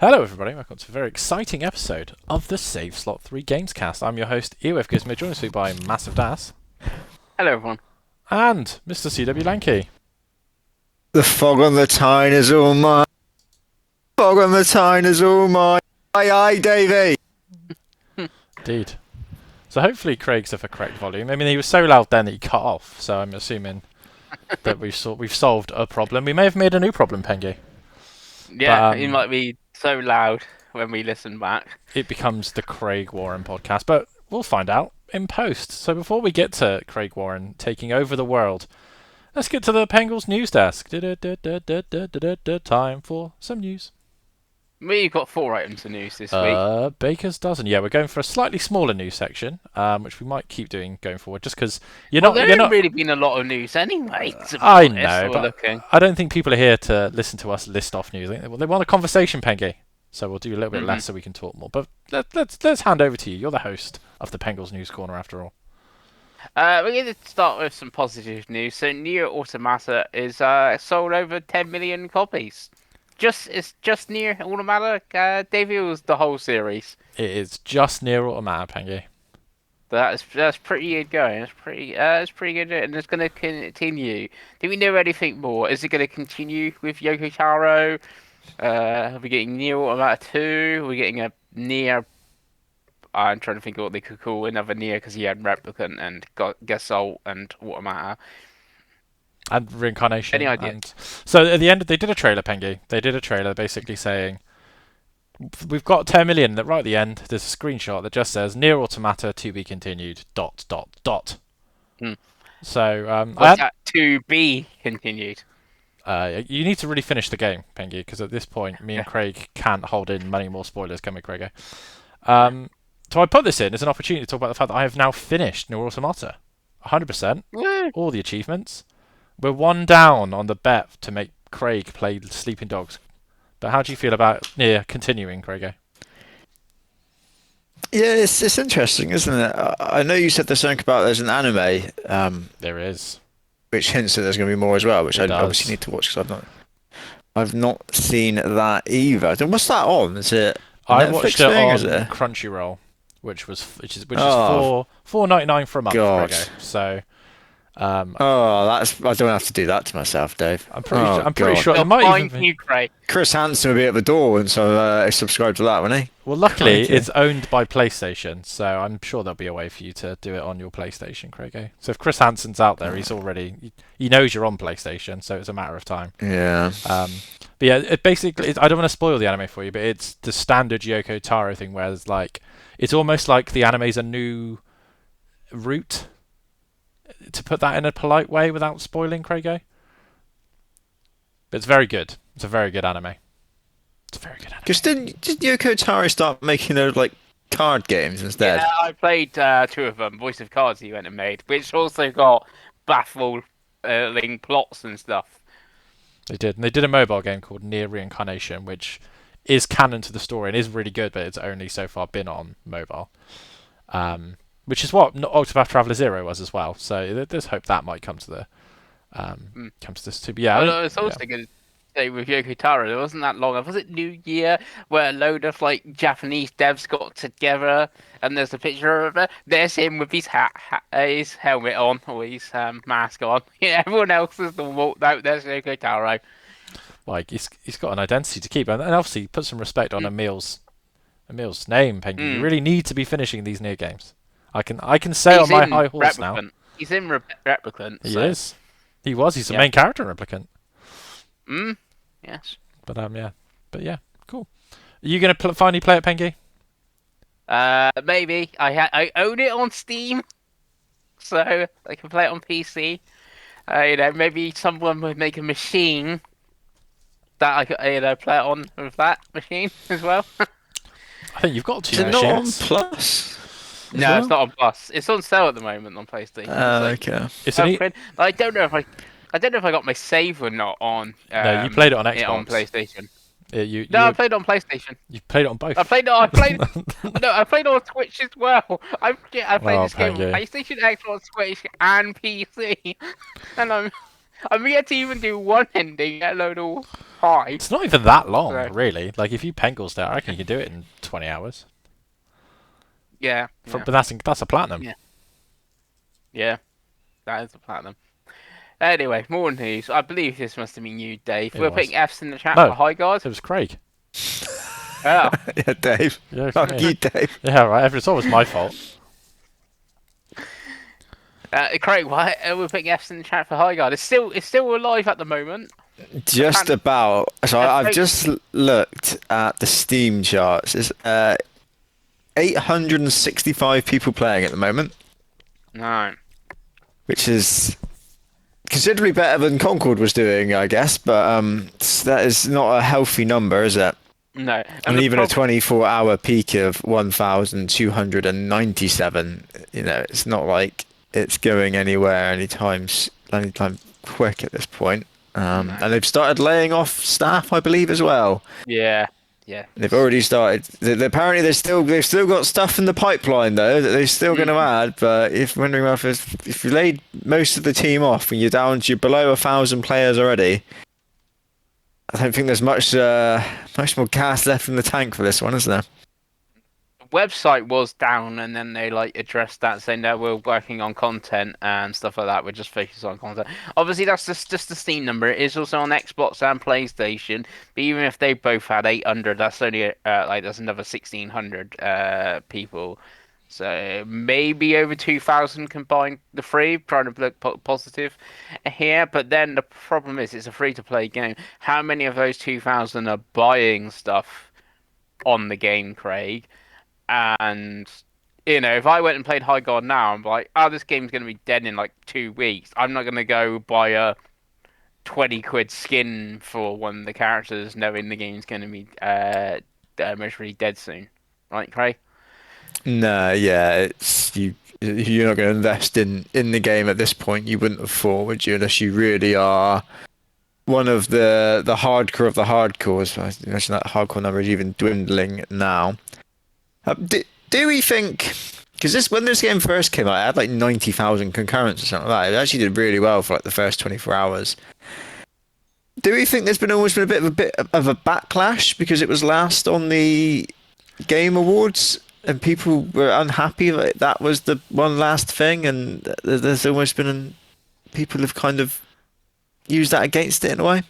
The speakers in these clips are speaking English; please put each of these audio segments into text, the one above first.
Hello everybody, welcome to a very exciting episode of the Save Slot 3 Gamescast. I'm your host, Earwolf Gizmo, joined this week by Massive Das Hello, everyone. and Mr. CW Lanky. The fog on the Tyne is all mine. Fog on the Tyne is all mine. Aye, aye, Davey. Indeed. So hopefully Craig's of a correct volume. I mean, he was so loud then that he cut off, so I'm assuming that we've solved a problem. We may have made a new problem, Pengi. Yeah, But, he might be so loud when we listen back. It becomes the Craig Warren podcast, but we'll find out in post. So before we get to Craig Warren taking over the world, let's get to the Pengals news desk. Time for some news. We've got 4 items of news this week. Baker's dozen. Yeah, we're going for a slightly smaller news section, which we might keep doing going forward, just because There hasn't really been a lot of news anyway. To be I honest, know, we're but looking. I don't think people are here to listen to us list off news. They want a conversation, Pengi. So we'll do a little bit less so we can talk more. But let's hand over to you. You're the host of the Pengals News Corner, after all. We're going to start with some positive news. So, Nier Automata is sold over 10 million copies. It's just Nier Automata debuts the whole series. It is just near Automata, Pengi. That's pretty good going. It's pretty good, and it's going to continue. Do we know anything more? Is it going to continue with Yoko Taro? Are we getting Nier Automata 2? Are we getting a Nier? I'm trying to think of what they could call another Nier because he had Replicant and Gasol and Automata. And Reincarnation. Any idea? So at the end, they did a trailer, Pengi. They did a trailer basically saying, we've got 10 million. Right at the end, there's a screenshot that just says, Nier Automata to be continued, ... Hmm. So, What's that to be continued? you need to really finish the game, Pengi, because at this point, me and Craig can't hold in many more spoilers, can we, Craig? So I put this in as an opportunity to talk about the fact that I have now finished Nier Automata. 100%. Woo. All the achievements. We're one down on the bet to make Craig play Sleeping Dogs. But how do you feel about Nier continuing, Craig? Yeah, it's interesting, isn't it? I know you said there's something about there's an anime, There is. which hints that there's going to be more as well, which It I does. obviously need to watch because I've not seen that either. Then what's that on? Is it a I Netflix watched it thing, on is it? Crunchyroll, which is Oh, $4.99 for a month, God. Craig. So Oh, I don't have to do that to myself, Dave. I'm Oh, pretty God. sure it You're might fine, even be. you, Craig. Chris Hansen will be at the door, and so I subscribed to that, won't he? Well, luckily, Crikey. it's owned by PlayStation, so I'm sure there'll be a way for you to do it on your PlayStation, Craig. So if Chris Hansen's out there, he knows you're on PlayStation, so it's a matter of time. Yeah. But yeah, I don't want to spoil the anime for you, but it's the standard Yoko Taro thing, where it's almost like the anime's a new route, to put that in a polite way without spoiling, Craig. But it's very good. It's a very good anime. It's a very good anime. Because did Yoko Taro start making those like card games instead? Yeah, I played 2 of them. Voice of Cards he went and made, which also got baffling plots and stuff. They did. And they did a mobile game called Nier Reincarnation, which is canon to the story and is really good, but it's only so far been on mobile. Which is what Octopath Traveler 0 was as well. So there's hope that might come to this too. But yeah, I was also going to say with Yoko Taro, it wasn't that long. Was it New Year where a load of Japanese devs got together and there's a picture of it? There's him with his his helmet on or his mask on. Yeah, everyone else has walked out. There's Yoko Taro. like he's got an identity to keep, and obviously put some respect on Emil's name, Pengi. You really need to be finishing these Nier games. I can sail He's my in high horse now. Replicant. He's in Replicant. He so. is. He was. He's the Yeah. main character in Replicant. Yes. But yeah, cool. Are you gonna finally play it, Pengi? Maybe I own it on Steam, so I can play it on PC. Maybe someone would make a machine that I could, play it on with that machine as well. I think you've got Is two it not on machines. Plus? No, it's not on Plus. It's on sale at the moment on PlayStation. Okay. It's an I don't know if I got my save or not on. No, you played it on it on Xbox. PlayStation. I played it on PlayStation. You played it on both. I played it on Switch as well. I played this game on Pengi. PlayStation, Xbox, Switch, and PC. And I'm yet to even do one ending, let alone all 5. It's not even that long, So, really. Like if you Pengul's there, I reckon you can do it in 20 hours. yeah, yeah, But that's a platinum. Yeah. yeah, that is the platinum. Anyway, more news. I believe this must have been you, Dave. It We're was. putting F's in the chat No, for High Guard. it was Craig. Oh, Yeah, Dave. Yeah, Fuck yeah. you, Dave. Yeah, right. It's always my fault. Craig, why we're putting F's in the chat for High Guard? It's still alive at the moment. Just can't- about. So I've Craig- just looked at the Steam charts. There's 865 people playing at the moment, No. which is considerably better than Concord was doing, I guess. But that is not a healthy number, is it? No. And the even a prob- 24-hour peak of 1,297. You know, it's not like it's going anywhere anytime quick at this point. No. And they've started laying off staff, I believe, as well. Yeah. Yeah. They've already started. Apparently, they've still got stuff in the pipeline though that they're still going to add. But if wondering if you laid most of the team off and you're down to below 1,000 players already, I don't think there's much more gas left in the tank for this one, is there? Website was down, and then they addressed that, saying that we're working on content and stuff like that. We're just focused on content. Obviously, that's just the Steam number. It is also on Xbox and PlayStation. But even if they both had 800, that's only that's another 1,600 people. So maybe over 2,000 combined the three. Trying to look positive here, but then the problem is it's a free-to-play game. How many of those 2,000 are buying stuff on the game, Craig? And if I went and played High God now, I'm like, oh, this game's going to be dead in like 2 weeks. I'm not going to go buy a 20 quid skin for one of the characters, knowing the game's going to be most really dead soon, right, Craig? No, yeah, it's you. You're not going to invest in the game at this point. You wouldn't have thought, would you, unless you really are one of the hardcore of the hardcores. I imagine that hardcore number is even dwindling now. Do we think? Because when this game first came out, it had like 90,000 concurrents or something like that. It actually did really well for like the first 24 hours. Do we think there's always been a bit of a backlash because it was last on the Game Awards and people were unhappy that was the one last thing, and there's almost been people have kind of used that against it in a way?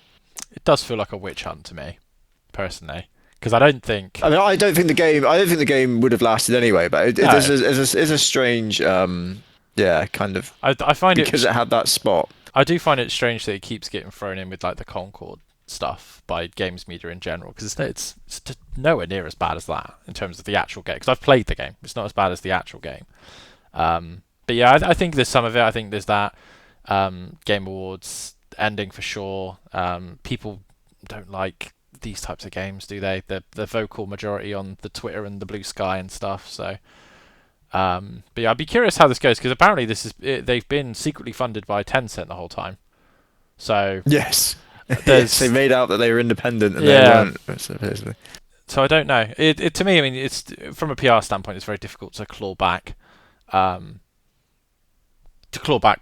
It does feel like a witch hunt to me, personally. Because I don't think. I mean, I don't think the game would have lasted anyway. But it No. is a strange, kind of. I find because it had that spot. I do find it strange that it keeps getting thrown in with like the Concord stuff by games media in general. Because it's nowhere near as bad as that in terms of the actual game. Because I've played the game, it's not as bad as the actual game. But yeah, I think there's some of it. I think there's that Game Awards ending for sure. People don't like these types of games, do they? The vocal majority on the Twitter and the Blue Sky and stuff. So, but yeah, I'd be curious how this goes because apparently they've been secretly funded by Tencent the whole time. So yes, they made out that they were independent and they weren't. Supposedly. So I don't know. It to me, I mean, it's from a PR standpoint, it's very difficult to claw back.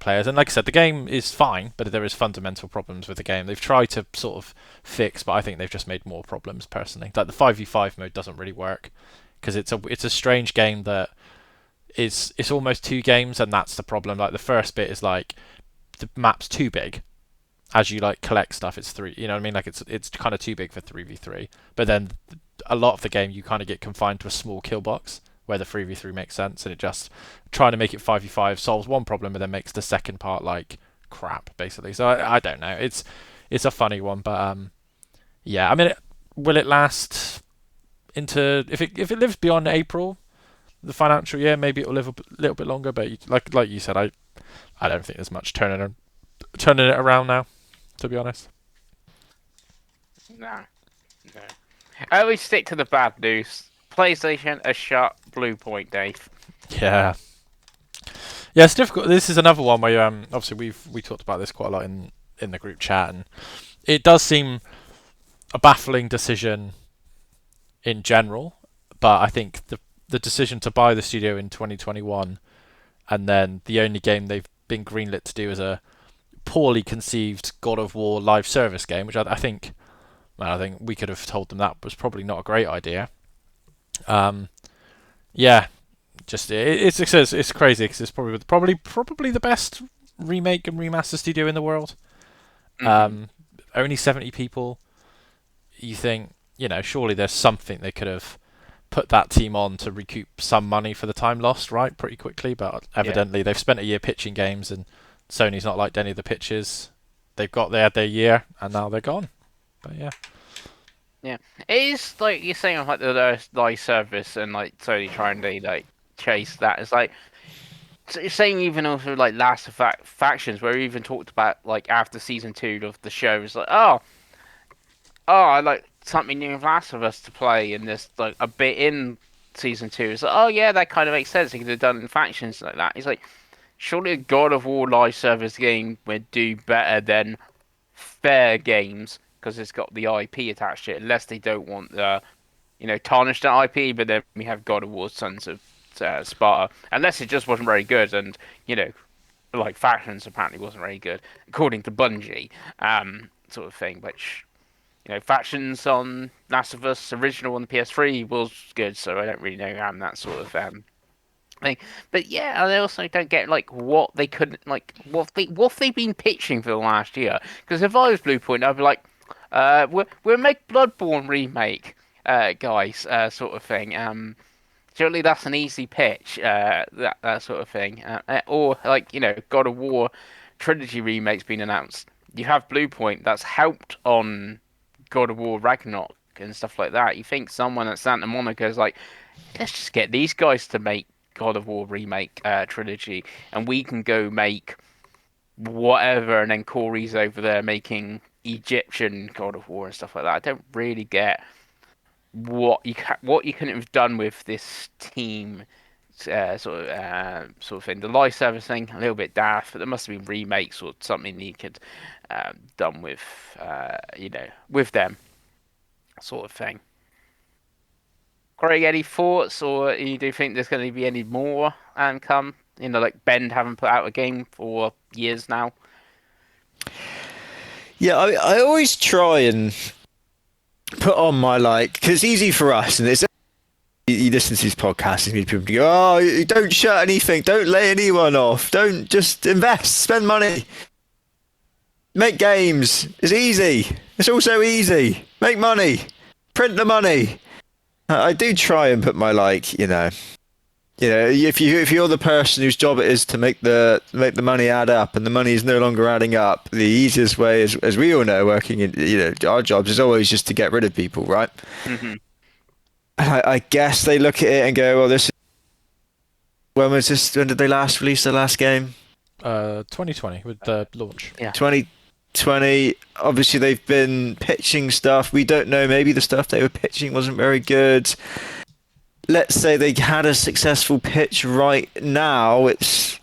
Players, and like I said, the game is fine, but there is fundamental problems with the game. They've tried to sort of fix, but I think they've just made more problems personally. Like the 5v5 mode doesn't really work because it's a strange game that it's almost two games, and that's the problem. Like the first bit is like the map's too big. As you like collect stuff, it's three. You know what I mean? Like it's kind of too big for 3v3. But then a lot of the game you kind of get confined to a small kill box, where the 3v3 makes sense, and it just trying to make it 5v5 solves one problem and then makes the second part like crap basically. So I don't know. It's a funny one, but yeah. I mean, will it last into if it lives beyond April, the financial year? Maybe it'll live a little bit longer. But like you said, I don't think there's much turning it around now, to be honest. No. I always stick to the bad news. PlayStation has shut Blue Point, Dave. Yeah, it's difficult. This is another one where obviously we talked about this quite a lot in the group chat, and it does seem a baffling decision in general. But I think the decision to buy the studio in 2021, and then the only game they've been greenlit to do is a poorly conceived God of War live service game, which I think we could have told them that was probably not a great idea. Yeah, just it's crazy because it's probably the best remake and remaster studio in the world. Only 70 people. You think, surely there's something they could have put that team on to recoup some money for the time lost, right? Pretty quickly, but evidently they've spent a year pitching games, and Sony's not liked any of the pitches. They had their year, and now they're gone. But yeah. Yeah, it is like you're saying, like the live service and like Sony trying to like chase that. It's like saying even also like Last of Factions, where we even talked about like after season 2 of the show, it's like I like something new of Last of Us to play, and there's like a bit in season 2. It's like, oh yeah, that kind of makes sense. They could have done it in Factions like that. It's like surely a God of War live service game would do better than fair games, because it's got the IP attached to it, unless they don't want the, tarnish that IP. But then we have God of War Sons of Sparta, unless it just wasn't very good, and like Factions apparently wasn't very good according to Bungie, sort of thing. Which Factions on Last of Us original on the PS3 was good, so I don't really know that sort of thing. But yeah, I also don't get like what they couldn't like what they've been pitching for the last year. Because if I was Bluepoint, I'd be like, we'll make Bloodborne remake, guys, sort of thing. Surely that's an easy pitch, that sort of thing. Or like God of War trilogy remake's been announced. You have Bluepoint that's helped on God of War Ragnarok and stuff like that. You think someone at Santa Monica is like, let's just get these guys to make God of War remake trilogy, and we can go make whatever, and then Corey's over there making Egyptian God of War and stuff like that. I don't really get what you couldn't have done with this team, sort of thing. The live service thing, a little bit daft, but there must have been remakes or something you could done with with them, sort of thing. Craig, any thoughts, or you do think there's going to be any more come? Like Bend haven't put out a game for years now. Yeah, I always try and put on my because it's easy for us, and it's you listen to these podcasts and people go, oh, don't shut anything, don't lay anyone off, don't just invest, spend money, make games. It's easy. It's also easy. Make money, print the money. I do try and put my if you're the person whose job it is to make the money add up, and the money is no longer adding up, the easiest way, as we all know, working in our jobs, is always just to get rid of people, right? Mm-hmm. I guess they look at it and go, well, when did they last release their last game? 2020 with the launch. Yeah. 2020. Obviously, they've been pitching stuff. We don't know. Maybe the stuff they were pitching wasn't very good. Let's say they had a successful pitch right now. It's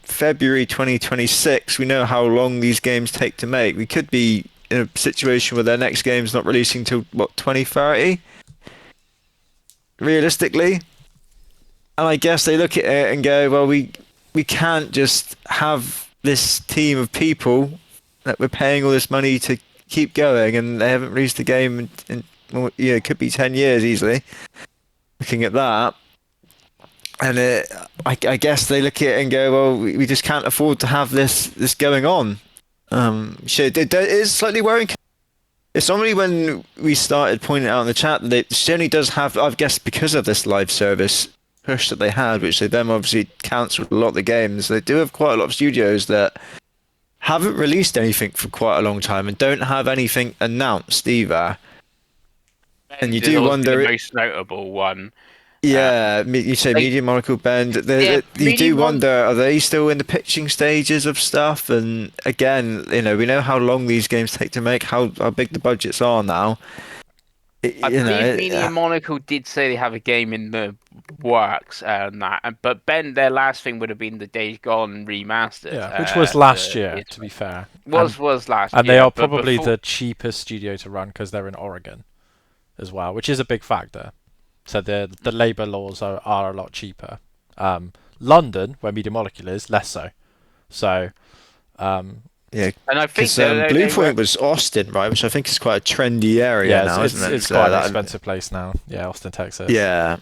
February 2026. We know how long these games take to make. We could be in a situation where their next game's not releasing till 2030, realistically. And I guess they look at it and go, well, we can't just have this team of people that we're paying all this money to keep going, and they haven't released the game in it could be 10 years easily. Looking at that, and I guess they look at it and go, well, we just can't afford to have this going on. So it is slightly worrying. It's only when we started pointing out in the chat that Sony does have, I guess, because of this live service push that they had, which they then obviously cancelled a lot of the games. They do have quite a lot of studios that haven't released anything for quite a long time and don't have anything announced either. And you do wonder, the most notable one. Yeah, you say Media Molecule Bend. You do wonder, are they still in the pitching stages of stuff? And again, we know how long these games take to make, how big the budgets are now. I believe Media Molecule did say they have a game in the works, but Bend, their last thing would have been the Days Gone remastered. Yeah, which was last year, to be fair. Was last year. And they are probably the cheapest studio to run because they're in Oregon as well, which is a big factor. So the labour laws are a lot cheaper. London, where Media Molecule is, less so. So Yeah, And I think because they Blue were. Point was Austin, right? Which I think is quite a trendy area Yeah, now, it's isn't it? it's So quite an that, expensive place now. Yeah, Austin, Texas. yeah,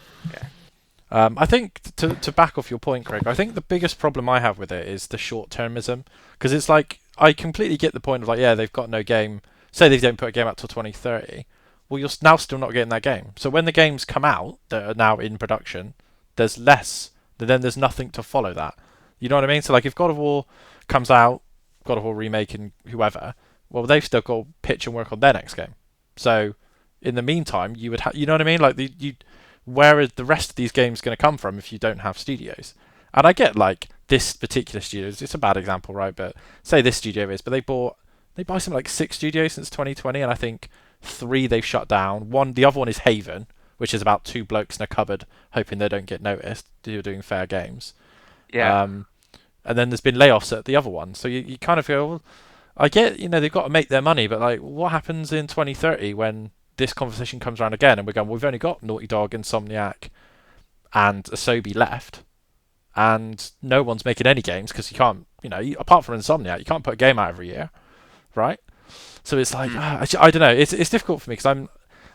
I think to back off your point, Craig, I think the biggest problem I have with it is the short-termism, because it's like I completely get the point of like, yeah, they've got no game. Say they don't put a game out till 2030. Well, you're now still not getting that game. So when the games come out that are now in production, there's less. Then there's nothing to follow that. You know what I mean? So like if God of War comes out, God of War remake and whoever, well they've still got to pitch and work on their next game. So in the meantime, you would you know what I mean? Like where is the rest of these games going to come from if you don't have studios? And I get like this particular studio, it's a bad example, right? But say this studio is, but they buy something like 6 studios since 2020, and I think 3 they've shut down. The other one is Haven, which is about 2 blokes in a cupboard hoping they don't get noticed. You're doing fair games. Yeah. And then there's been layoffs at the other one, so you kind of feel, well, I get, they've got to make their money, but like, what happens in 2030 when this conversation comes around again and we're going, we've only got Naughty Dog, Insomniac, and Asobi left, and no one's making any games because you can't, apart from Insomniac, you can't put a game out every year, right? So it's like, I don't know, it's difficult for me because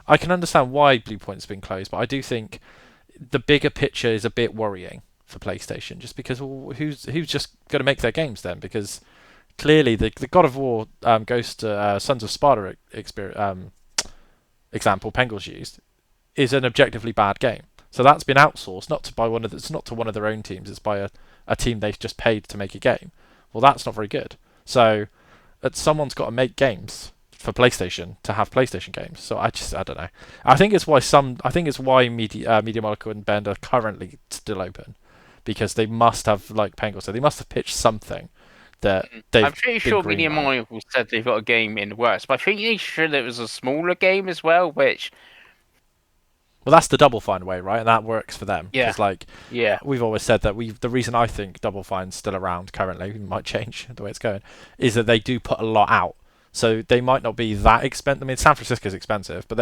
I can understand why Blue Point's been closed, but I do think the bigger picture is a bit worrying for PlayStation, just because who's just going to make their games then? Because clearly the God of War Ghost Sons of Sparta example Penguil's used is an objectively bad game. So that's been outsourced, not to one of their own teams. It's by a team they've just paid to make a game. Well, that's not very good. So someone's got to make games for PlayStation to have PlayStation games. So I don't know. I think it's why Media Molecule and Bend are currently still open, because they must have, like Penguil said, they must have pitched something that they've. I'm pretty sure Media Molecule said they've got a game in the works, but I think they sure there was a smaller game as well, which. Well, that's the Double Fine way, right? And that works for them. Yeah. Because, we've always said that the reason I think Double Fine's still around currently, it might change the way it's going, is that they do put a lot out. So they might not be that expensive. I mean, San Francisco's expensive, but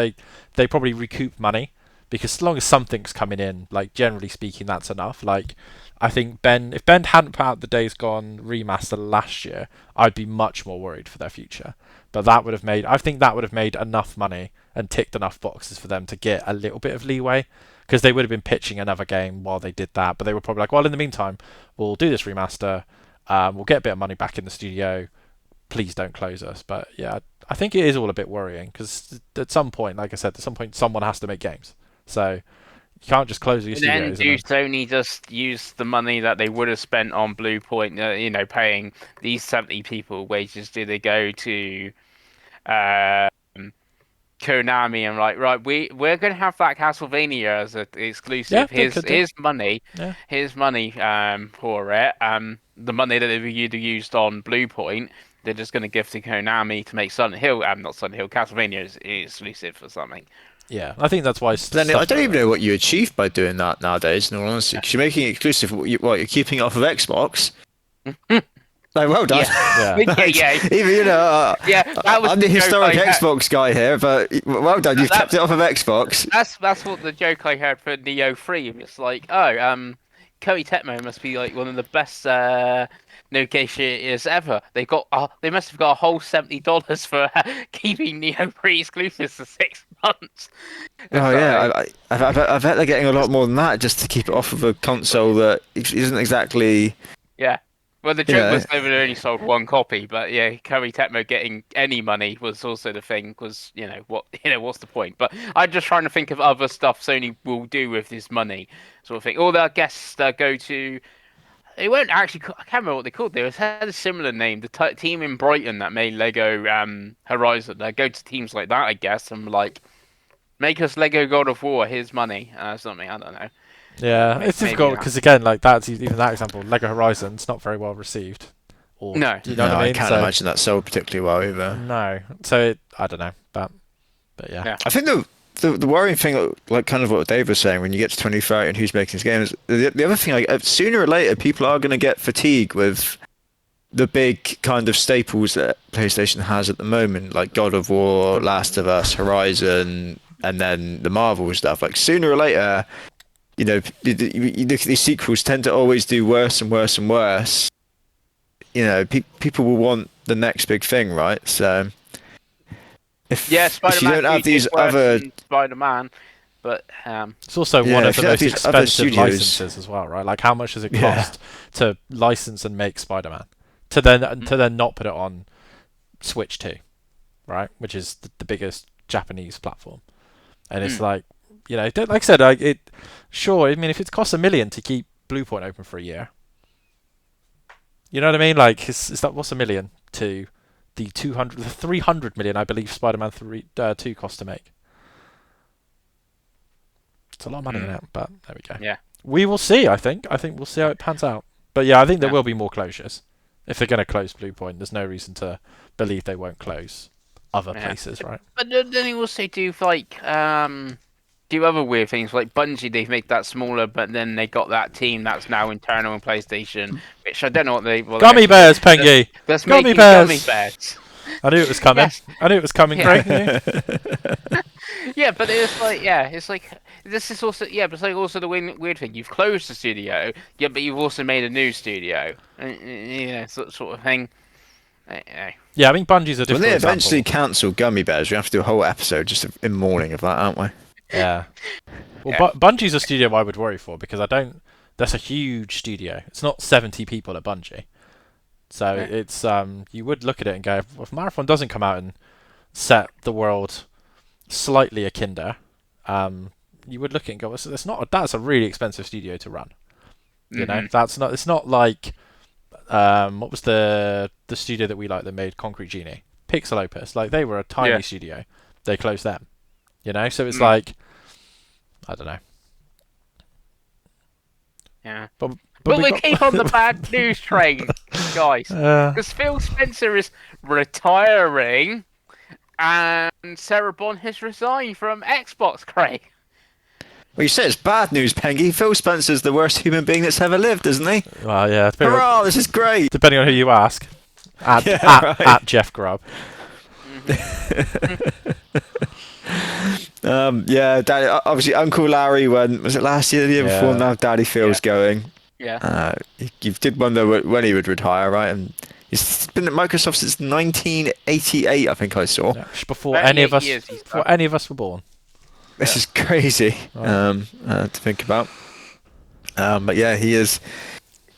they probably recoup money, because as long as something's coming in, like generally speaking, that's enough. Like, I think if Ben hadn't put out the Days Gone remaster last year, I'd be much more worried for their future. But I think that would have made enough money and ticked enough boxes for them to get a little bit of leeway, because they would have been pitching another game while they did that. But they were probably like, well, in the meantime, we'll do this remaster, we'll get a bit of money back in the studio, please don't close us. But yeah, I think it is all a bit worrying, because at some point, like I said, someone has to make games. So you can't just close your studios. Then do Sony just use the money that they would have spent on Blue Point, paying these 70 people wages? Do they go to Konami and right, we're going to have that Castlevania as an exclusive. Here's money. Yeah. Here's money for it. The money that they've used on Blue Point, they're just going to give to Konami to make Silent Hill. Not Silent Hill. Castlevania is exclusive or something. Yeah, I think that's why. Then I don't even know what you achieve by doing that nowadays, in all honesty. Because you're making it exclusive. You're keeping it off of Xbox. Like, well done. Yeah. Even that was I'm the historic Xbox guy here, but well done. You've kept it off of Xbox. That's what the joke I heard for Neo 3. It's like, Koei Tecmo must be like one of the best negotiators ever. They must have got a whole $70 for keeping Neo 3 exclusive for 6 months. Oh yeah, I bet they're getting a lot more than that just to keep it off of a console that isn't exactly. Yeah. Well, the joke was they only sold 1 copy, but yeah, Koei Tecmo getting any money was also the thing. Because what's the point? But I'm just trying to think of other stuff Sony will do with this money, sort of thing. All their guests go to. They weren't actually. I can't remember what they called. They had a similar name. The team in Brighton that made Lego Horizon. They go to teams like that, I guess, and like, make us Lego God of War. Here's money, something. I don't know. Yeah, it's difficult because again, like even that example, Lego Horizon's not very well received. No, you know what I mean? I can't imagine that sold particularly well either. No, so I don't know, but yeah. I think the worrying thing, like kind of what Dave was saying, when you get to 2030 and who's making these games, the other thing, like sooner or later, people are going to get fatigue with the big kind of staples that PlayStation has at the moment, like God of War, Last of Us, Horizon, and then the Marvel stuff. Like sooner or later, you look at these sequels tend to always do worse and worse and worse. people will want the next big thing, right? So if you Spider-Man don't have 2 did these worse other than Spider-Man, but It's also one of if the you don't have most these other expensive studios, licenses as well, right? Like, how much does it yeah, cost to license and make Spider-Man to then not put it on Switch 2, right? Which is the biggest Japanese platform, and it's like, like I said, sure. I mean, if it costs $1 million to keep Blue Point open for a year, you know what I mean? Like, is that what's $1 million to the 300 million, I believe, Spider-Man 2 cost to make? It's a lot of money in it, but there we go. Yeah. We will see, I think. I think we'll see how it pans out. But yeah, I think there Yeah. will be more closures. If they're going to close Blue Point, there's no reason to believe they won't close other places, right? But then they also do do other weird things like Bungie. They've made that smaller, but then they got that team that's now internal in PlayStation, which I don't know what they. Well, Gummy bears, Pengi. That's Gummy making bears. gummy bears. I knew it was coming. Yes. I knew it was coming, Yeah. Craig. Yeah, but it's like this is also but it's like also the weird thing. You've closed the studio, but you've also made a new studio, sort of thing. Yeah, I mean, Bungie's a when different they example. eventually cancel Gummy Bears, we have to do a whole episode just in mourning of that, aren't we? Yeah. Well, Yeah. Bungie's a studio I would worry for because that's a huge studio. It's not 70 people at Bungie. So it's you would look at it and go, if Marathon doesn't come out and set the world slightly akinder, you would look at it and go, that's a really expensive studio to run. You know, it's not like what was the studio that we like that made Concrete Genie? Pixel Opus. Like, they were a tiny studio. They closed them. You know, so it's like, I don't know. Yeah. But we keep on the bad news train, guys. Because Phil Spencer is retiring, and Sarah Bond has resigned from Xbox, Craig. Well, you say it's bad news, Pengi. Phil Spencer's the worst human being that's ever lived, isn't he? Well, yeah. Hurrah, this is great. Depending on who you ask. At Jeff Grubb. Daddy, obviously Uncle Larry was it last year, the year before? Now Daddy Phil's going. Yeah. You did wonder when he would retire, right? And he's been at Microsoft since 1988, I think I saw. Yeah, before any of us were born. This is crazy to think about. But yeah, he's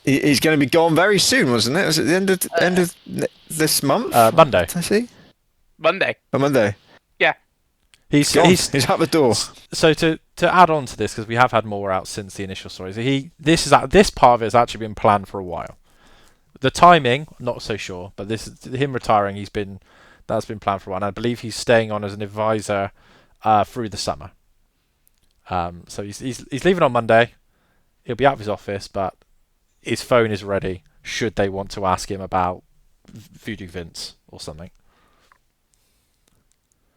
going to be gone very soon, wasn't it? Was it the end of this month? Monday. Did I see? Monday. On Monday. Yeah. He's out the door. So to add on to this, because we have had more out since the initial story. So this part of it has actually been planned for a while. The timing, not so sure, but him retiring. That's been planned for a while. And I believe he's staying on as an advisor through the summer. So he's leaving on Monday. He'll be out of his office, but his phone is ready should they want to ask him about Voodoo Vince or something.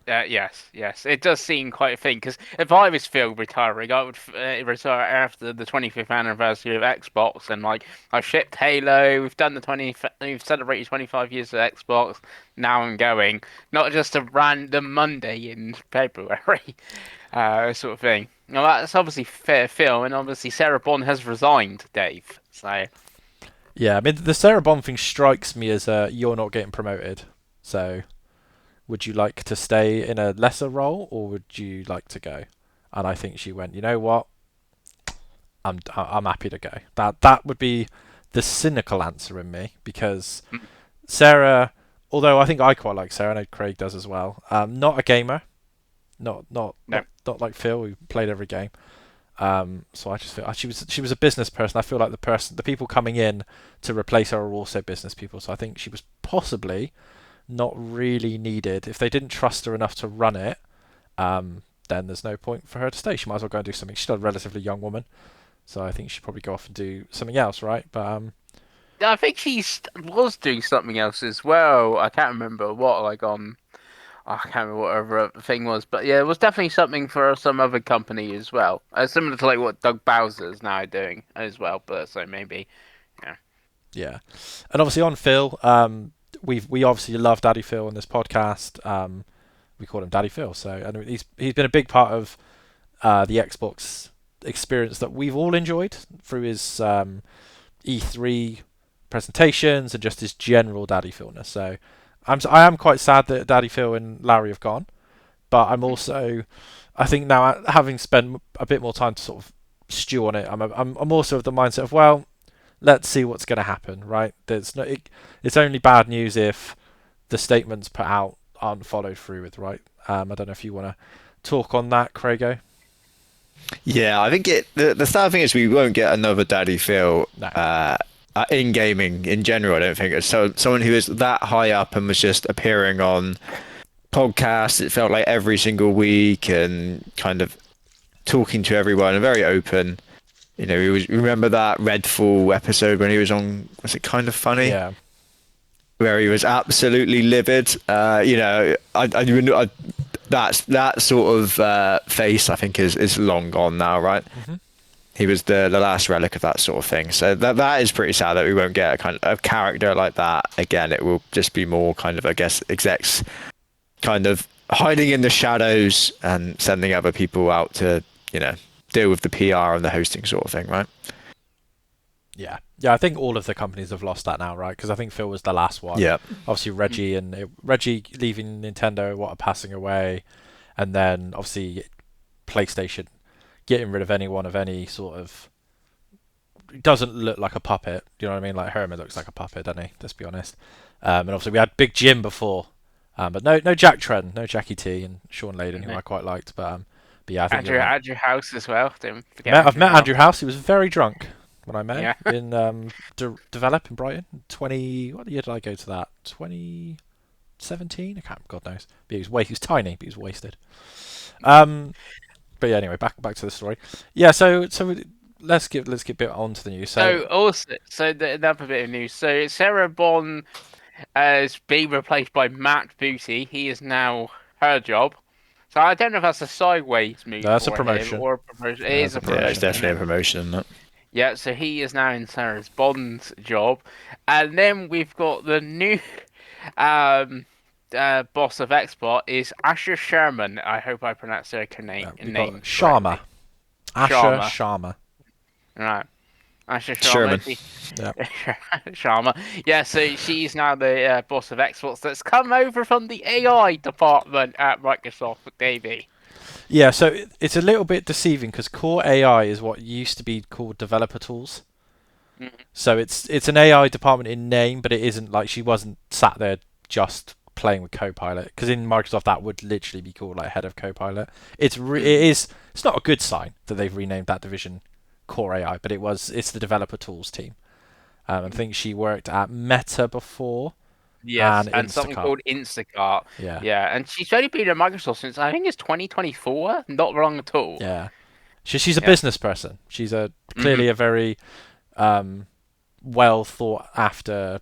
Yes. It does seem quite a thing, because if I was Phil retiring, I would retire after the 25th anniversary of Xbox, and I've shipped Halo, we've celebrated 25 years of Xbox, now I'm going, not just a random Monday in February, sort of thing. Now that's obviously fair, Phil, and obviously Sarah Bond has resigned, Dave, so... Yeah, I mean, the Sarah Bond thing strikes me as you're not getting promoted, so... Would you like to stay in a lesser role, or would you like to go? And I think she went, you know what? I'm happy to go. That would be the cynical answer in me, because Sarah, although I think I quite like Sarah, I know Craig does as well. Not a gamer, not like Phil, who played every game. So I just feel she was a business person. I feel like the people coming in to replace her are also business people. So I think she was possibly not really needed. If they didn't trust her enough to run it, then there's no point for her to stay. She might as well go and do something. She's still a relatively young woman, so I think she'd probably go off and do something else, right? But I think she was doing something else as well. I can't remember what, I can't remember what her thing was, but yeah, it was definitely something for some other company as well. Similar to like what Doug Bowser's now doing as well, but so maybe, yeah. And obviously on Phil, we obviously love Daddy Phil on this podcast. We call him Daddy Phil, so and he's been a big part of the Xbox experience that we've all enjoyed through his E3 presentations and just his general daddy feelness. So I am quite sad that Daddy Phil and Larry have gone, but I'm also, I think now having spent a bit more time to sort of stew on it, I'm also of the mindset of, well, let's see what's going to happen, right? It's only bad news if the statements put out aren't followed through with, right? I don't know if you want to talk on that, Craigo. Yeah, I think the sad thing is we won't get another Daddy Phil No. in gaming in general. I don't think so. Someone who is that high up and was just appearing on podcasts, it felt like every single week, and kind of talking to everyone and very open. You know, remember that Redfall episode when he was on? Was it Kind of Funny? Yeah. Where he was absolutely livid. You know, that sort of face, I think, is long gone now, right? Mm-hmm. He was the last relic of that sort of thing. So that is pretty sad that we won't get a kind of a character like that again. It will just be more kind of, I guess, execs kind of hiding in the shadows and sending other people out to, you know, deal with the PR and the hosting sort of thing, right? Yeah, I think all of the companies have lost that now, right? Because I think Phil was the last one. Yeah. Obviously, Reggie leaving Nintendo, passing away, and then obviously PlayStation getting rid of anyone of any sort of. It doesn't look like a puppet. Do you know what I mean? Like Herman looks like a puppet, doesn't he? Let's be honest. And obviously we had Big Jim before, but no Jack Trent, no Jackie T, and Sean Layden, who I quite liked. But yeah, I think Andrew House as well. I've met Andrew House. He was very drunk when I met him in Develop in Brighton. What year did I go to that? 2017? I can't. God knows. But he was tiny, but he was wasted. But yeah, anyway, back to the story. Yeah, so let's get a bit on to the news. Another bit of news. So Sarah Bond is being replaced by Matt Booty. He is now her job. So I don't know if that's a sideways move. No, that's for a promotion. Him or a promotion. It is a promotion. Yeah, it's definitely a promotion, isn't it? Yeah, so he is now in Sarah Bond's job, and then we've got the new boss of Xbox is Asher Sherman. I hope I pronounced her name. Sharma. Asher Sharma. Right. Asher Sharma. Sharma. Yeah, so she's now the boss of Xbox that's come over from the AI department at Microsoft, Davey. Yeah, so it's a little bit deceiving because Core AI is what used to be called developer tools. Mm-hmm. So it's an AI department in name, but it isn't like she wasn't sat there just playing with Copilot. Because in Microsoft that would literally be called like head of Copilot. It's not a good sign that they've renamed that division Core AI, but it's the developer tools team. I think she worked at Meta before. Yes, and something called Instacart. Yeah, and she's only been at Microsoft since I think it's 2024. Not wrong at all. Yeah, she's a business person. She's clearly a very well thought after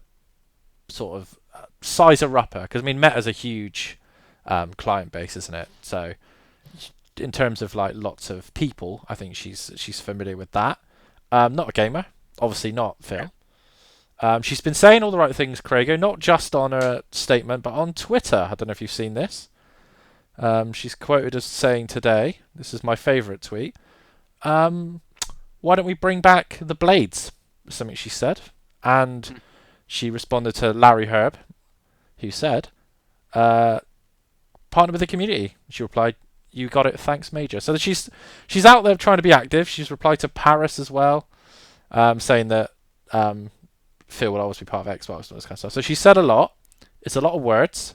sort of sizer-upper. Because I mean, Meta's a huge client base, isn't it? So in terms of like lots of people, I think she's familiar with that. Not a gamer, obviously not Phil. She's been saying all the right things, Craigo, not just on her statement, but on Twitter. I don't know if you've seen this. She's quoted as saying today, this is my favourite tweet, why don't we bring back the Blades? Something she said. And she responded to Larry Herb, who said, partner with the community. She replied, you got it, thanks Major. So she's out there trying to be active. She's replied to Paris as well, saying that Phil will always be part of Xbox and all this kind of stuff. So she said a lot. It's a lot of words.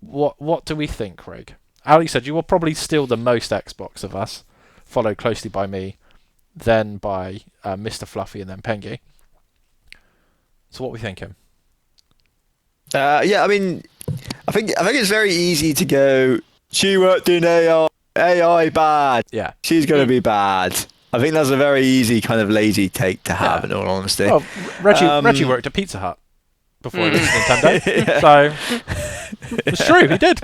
What do we think, Craig? Alex said you were probably still the most Xbox of us, followed closely by me, then by Mr. Fluffy, and then Pengi. So what are we thinking? Yeah, I mean, I think it's very easy to go. She worked in AI bad. Yeah, she's gonna be bad. I think that's a very easy kind of lazy take to have, in all honesty. Well, Reggie worked at Pizza Hut before he went to Nintendo, so it's true, he did.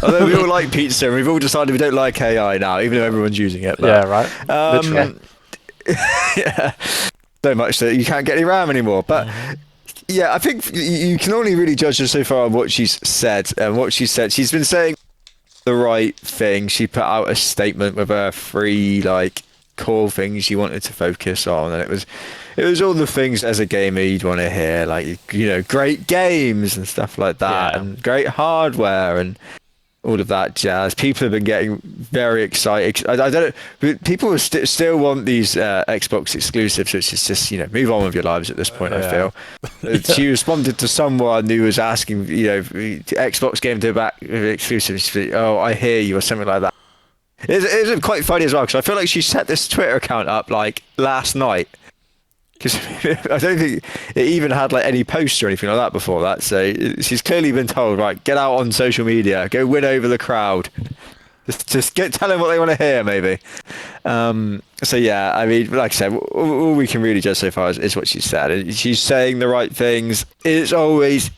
Although we all like pizza, and we've all decided we don't like AI now, even though everyone's using it. But, yeah, right. Literally. Yeah, so much that you can't get any RAM anymore. But yeah, I think you can only really judge her so far on what she's said. And what she said, she's been saying the right thing. She put out a statement with her 3 core things you wanted to focus on, and it was all the things as a gamer you'd want to hear, like great games and stuff like that, Yeah. and great hardware and all of that jazz. People have been getting very excited. I don't know. People still want these Xbox exclusives, which is just move on with your lives at this point. I feel. She responded to someone who was asking, Xbox Game to back exclusives. Oh, I hear you, or something like that. It's quite funny as well, because I feel like she set this Twitter account up like last night. Because I don't think it even had like any posts or anything like that before that. So she's clearly been told, right, get out on social media, go win over the crowd. Just tell them what they want to hear, maybe. So yeah, I mean, like I said, all we can really judge so far is what she said. She's saying the right things. It's always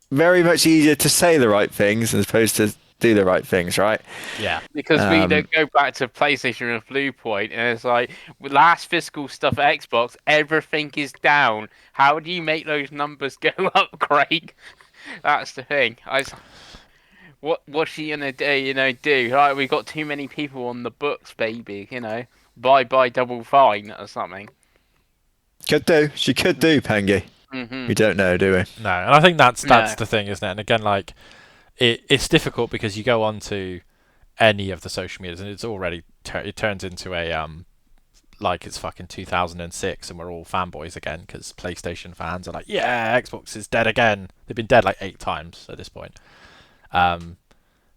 very much easier to say the right things as opposed to do the right things, right? Yeah. Because we don't go back to PlayStation and Blue Point, and it's like with last fiscal stuff at Xbox, everything is down. How do you make those numbers go up, Craig? That's the thing. What's she gonna do? Do right? We got too many people on the books, baby. Bye double fine or something. Could do. She could do, Pengi. Mm-hmm. We don't know, do we? No, and I think that's No. the thing, isn't it? And again, like it's difficult because you go on to any of the social medias and it's already it turns into a like it's fucking 2006 and we're all fanboys again because PlayStation fans are like, yeah, Xbox is dead again. They've been dead like 8 times at this point. But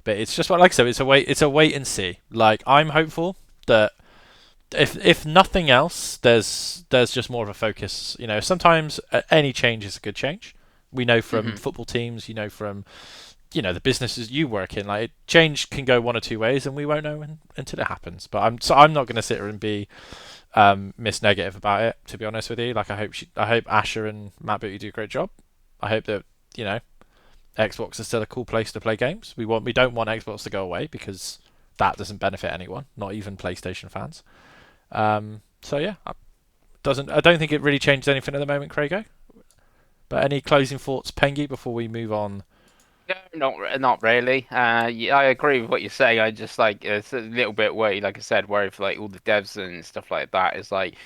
it's just like I said, it's a wait and see. Like I'm hopeful that if nothing else, there's just more of a focus. Sometimes any change is a good change. We know from football teams, from the businesses you work in, like change can go one or two ways, and we won't know until it happens. But I'm not going to sit here and be miss negative about it. To be honest with you, like I hope Asher and Matt Booty do a great job. I hope that Xbox is still a cool place to play games. We don't want Xbox to go away because that doesn't benefit anyone, not even PlayStation fans. So yeah, I don't think it really changed anything at the moment, Craigo. But any closing thoughts, Pengi, before we move on? No, not really. Yeah, I agree with what you're saying. I just it's a little bit worried, like I said, worried for all the devs and stuff like that. It's like,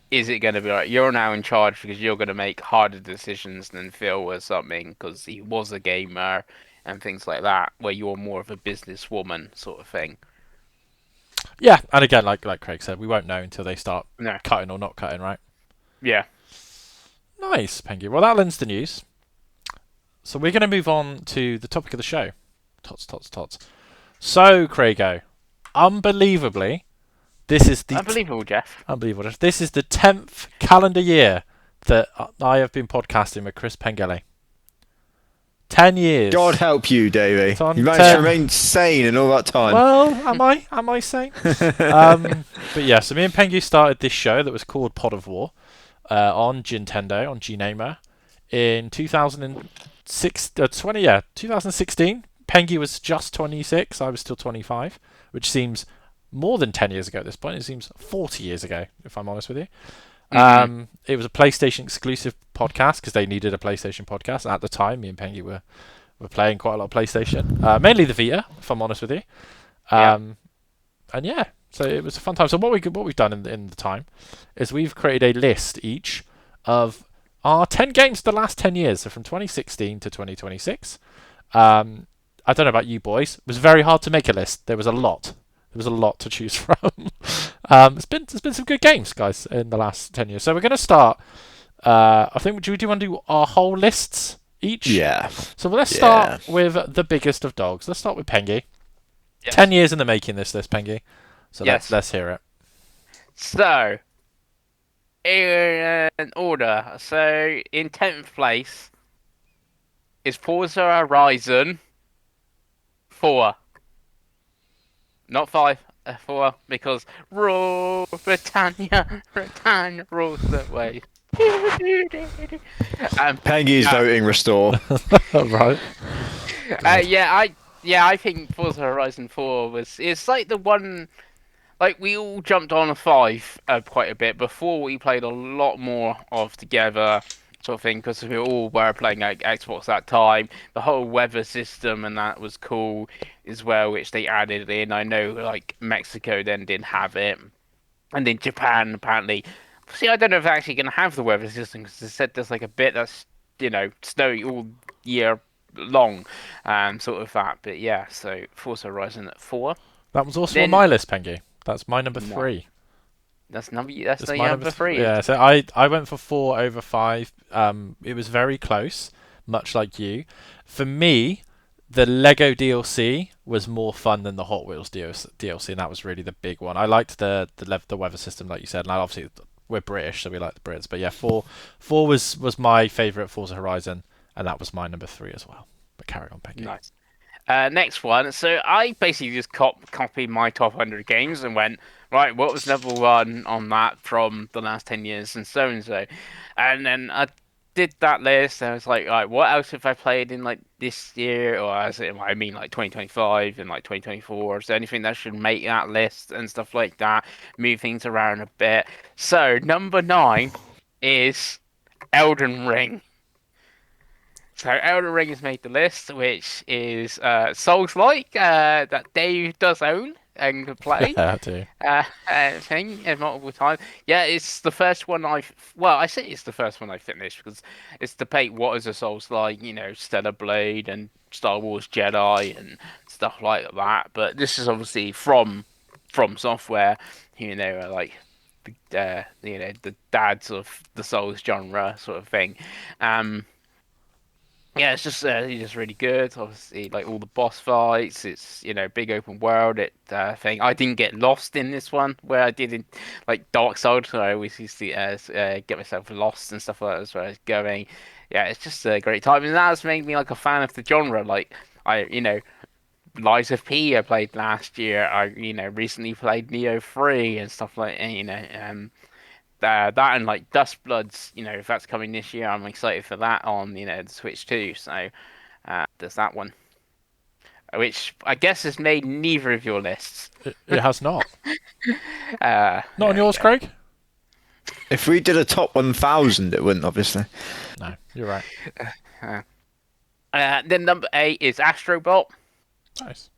is it going to be like you're now in charge because you're going to make harder decisions than Phil or something because he was a gamer and things like that, where you're more of a businesswoman sort of thing. Yeah, and again, like Craig said, we won't know until they start No. cutting or not cutting, right? Yeah. Nice, Pengi. Well, that ends the news. So we're going to move on to the topic of the show. Tots. So, Craigo, unbelievably, this is the... Unbelievable, Jeff. Unbelievable, Jeff. This is the 10th calendar year that I have been podcasting with Chris Pengele. 10 years. God help you, Davey. You managed to remain sane in all that time. Well, am I sane? But yeah, so me and Pengi started this show that was called Pod of War on Nintendo, on GNamer, in 2016. Pengi was just 26. I was still 25, which seems more than 10 years ago at this point. It seems 40 years ago, if I'm honest with you. It was a PlayStation exclusive podcast because they needed a PlayStation podcast. At the time, me and Pengi were playing quite a lot of PlayStation, mainly the Vita, if I'm honest with you. And yeah, so it was a fun time. So what we've done in the time is we've created a list each of our 10 games the last 10 years, so from 2016 to 2026. I don't know about you boys. It was very hard to make a list. There was a lot to choose from. There's been some good games, guys, in the last 10 years. So we're going to start. I think, do you want to do our whole lists each? Yeah. So let's start with the biggest of dogs. Let's start with Pengi. Yes. 10 years in the making, this list, Pengi. So Yes. let's hear it. So, in order. So, in 10th place is Forza Horizon 4. Not 5, 4, because rule Britannia rules the way. Pengi's voting restore. Right. I think Forza Horizon 4 it's like the one, like we all jumped on a 5 quite a bit before we played a lot more of together sort of thing because we all were playing Xbox that time. The whole weather system and that was cool as well, which they added in. I know like Mexico then didn't have it. And in Japan, apparently, see, I don't know if they're actually going to have the weather system because they said there's like a bit that's snowy all year long, sort of that. But yeah, so Forza Horizon at 4. That was also on Then my list, Pengi. That's my number no, 3. that's It's the my number. number 3. Yeah, so I went for 4 over 5. It was very close, much like you. For me, the Lego DLC was more fun than the Hot Wheels DLC, and that was really the big one. I liked the weather system, like you said, and obviously we're British, so we like the Brits. But yeah, four was my favourite Forza Horizon, and that was my number 3 as well. But carry on, Pengi. Nice. Next one. So I basically just copied my top 100 games and went, right, what was number one on that from the last 10 years and so and so. And then I did that list and I was like, right, what else have I played in like this year or I mean like 2025 and like 2024? Is there anything that should make that list and stuff like that? Move things around a bit. So number 9 is Elden Ring. So Elden Ring has made the list, which is Souls-like that Dave does own and can play. Yeah, I do. Thing multiple times. Yeah, it's the first one I say it's the first one I finished because it's debate what is a Souls-like, Stellar Blade and Star Wars Jedi and stuff like that. But this is obviously from Software, like the dads of the Souls genre sort of thing. Yeah, it's just really good. Obviously, like all the boss fights, it's big open world. Thing. I didn't get lost in this one where I did in like Dark Souls. So I always used to get myself lost and stuff like that as where I was going. Yeah, it's just a great time, and that's made me like a fan of the genre. Like Lies of P I played last year. I recently played Neo 3 and stuff like that and like Dust Bloods, if that's coming this year, I'm excited for that on the Switch too. So there's that one, which I guess has made neither of your lists. It has not. Not on There we yours, go. Craig. If we did a top 1,000, it wouldn't, obviously. No, you're right. Uh, then number 8 is Astrobot. Nice.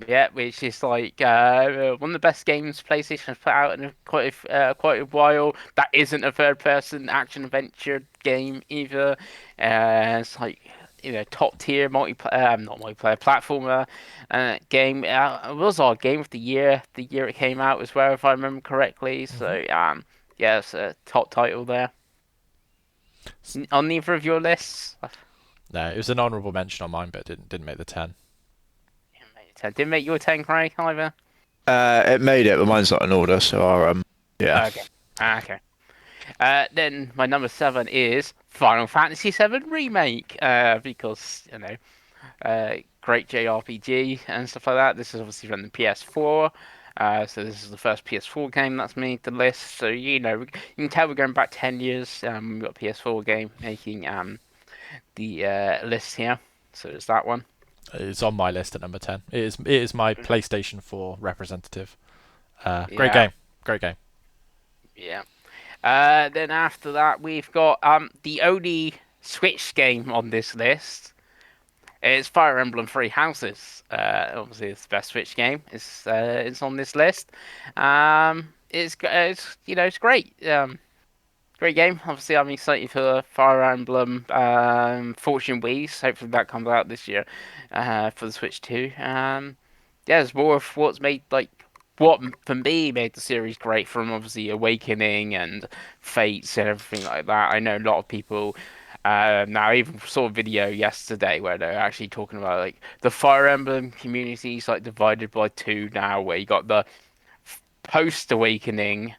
Yeah, which is like one of the best games PlayStation has put out in quite a while. That isn't a third-person action adventure game either. It's like top tier not multiplayer platformer game. It was our game of the year it came out as well, if I remember correctly. So yeah, it's a top title there. On neither of your lists. No, it was an honourable mention on mine, but it didn't make the 10. Didn't make your 10, Craig, either. It made it, but mine's not in order, so yeah. Okay. Okay. Then my number 7 is Final Fantasy VII Remake, because great JRPG and stuff like that. This is obviously from the PS4, so this is the first PS4 game that's made the list. So you can tell we're going back 10 years. We've got a PS4 game making the list here. So there's that one. It's on my list at number 10. It is my PlayStation 4 representative. Great Yeah. game. Great game. Yeah. Then after that, we've got the only Switch game on this list. It's Fire Emblem Three Houses. Obviously, it's the best Switch game. It's on this list. It's great. Great game. Obviously, I'm excited for Fire Emblem Fortune Wheeze. Hopefully, that comes out this year for the Switch too. Yeah, it's more of what's made what for me made the series great, from obviously Awakening and Fates and everything like that. I know a lot of people now. I even saw a video yesterday where they're actually talking about like the Fire Emblem communities like divided by two now, where you got the post Awakening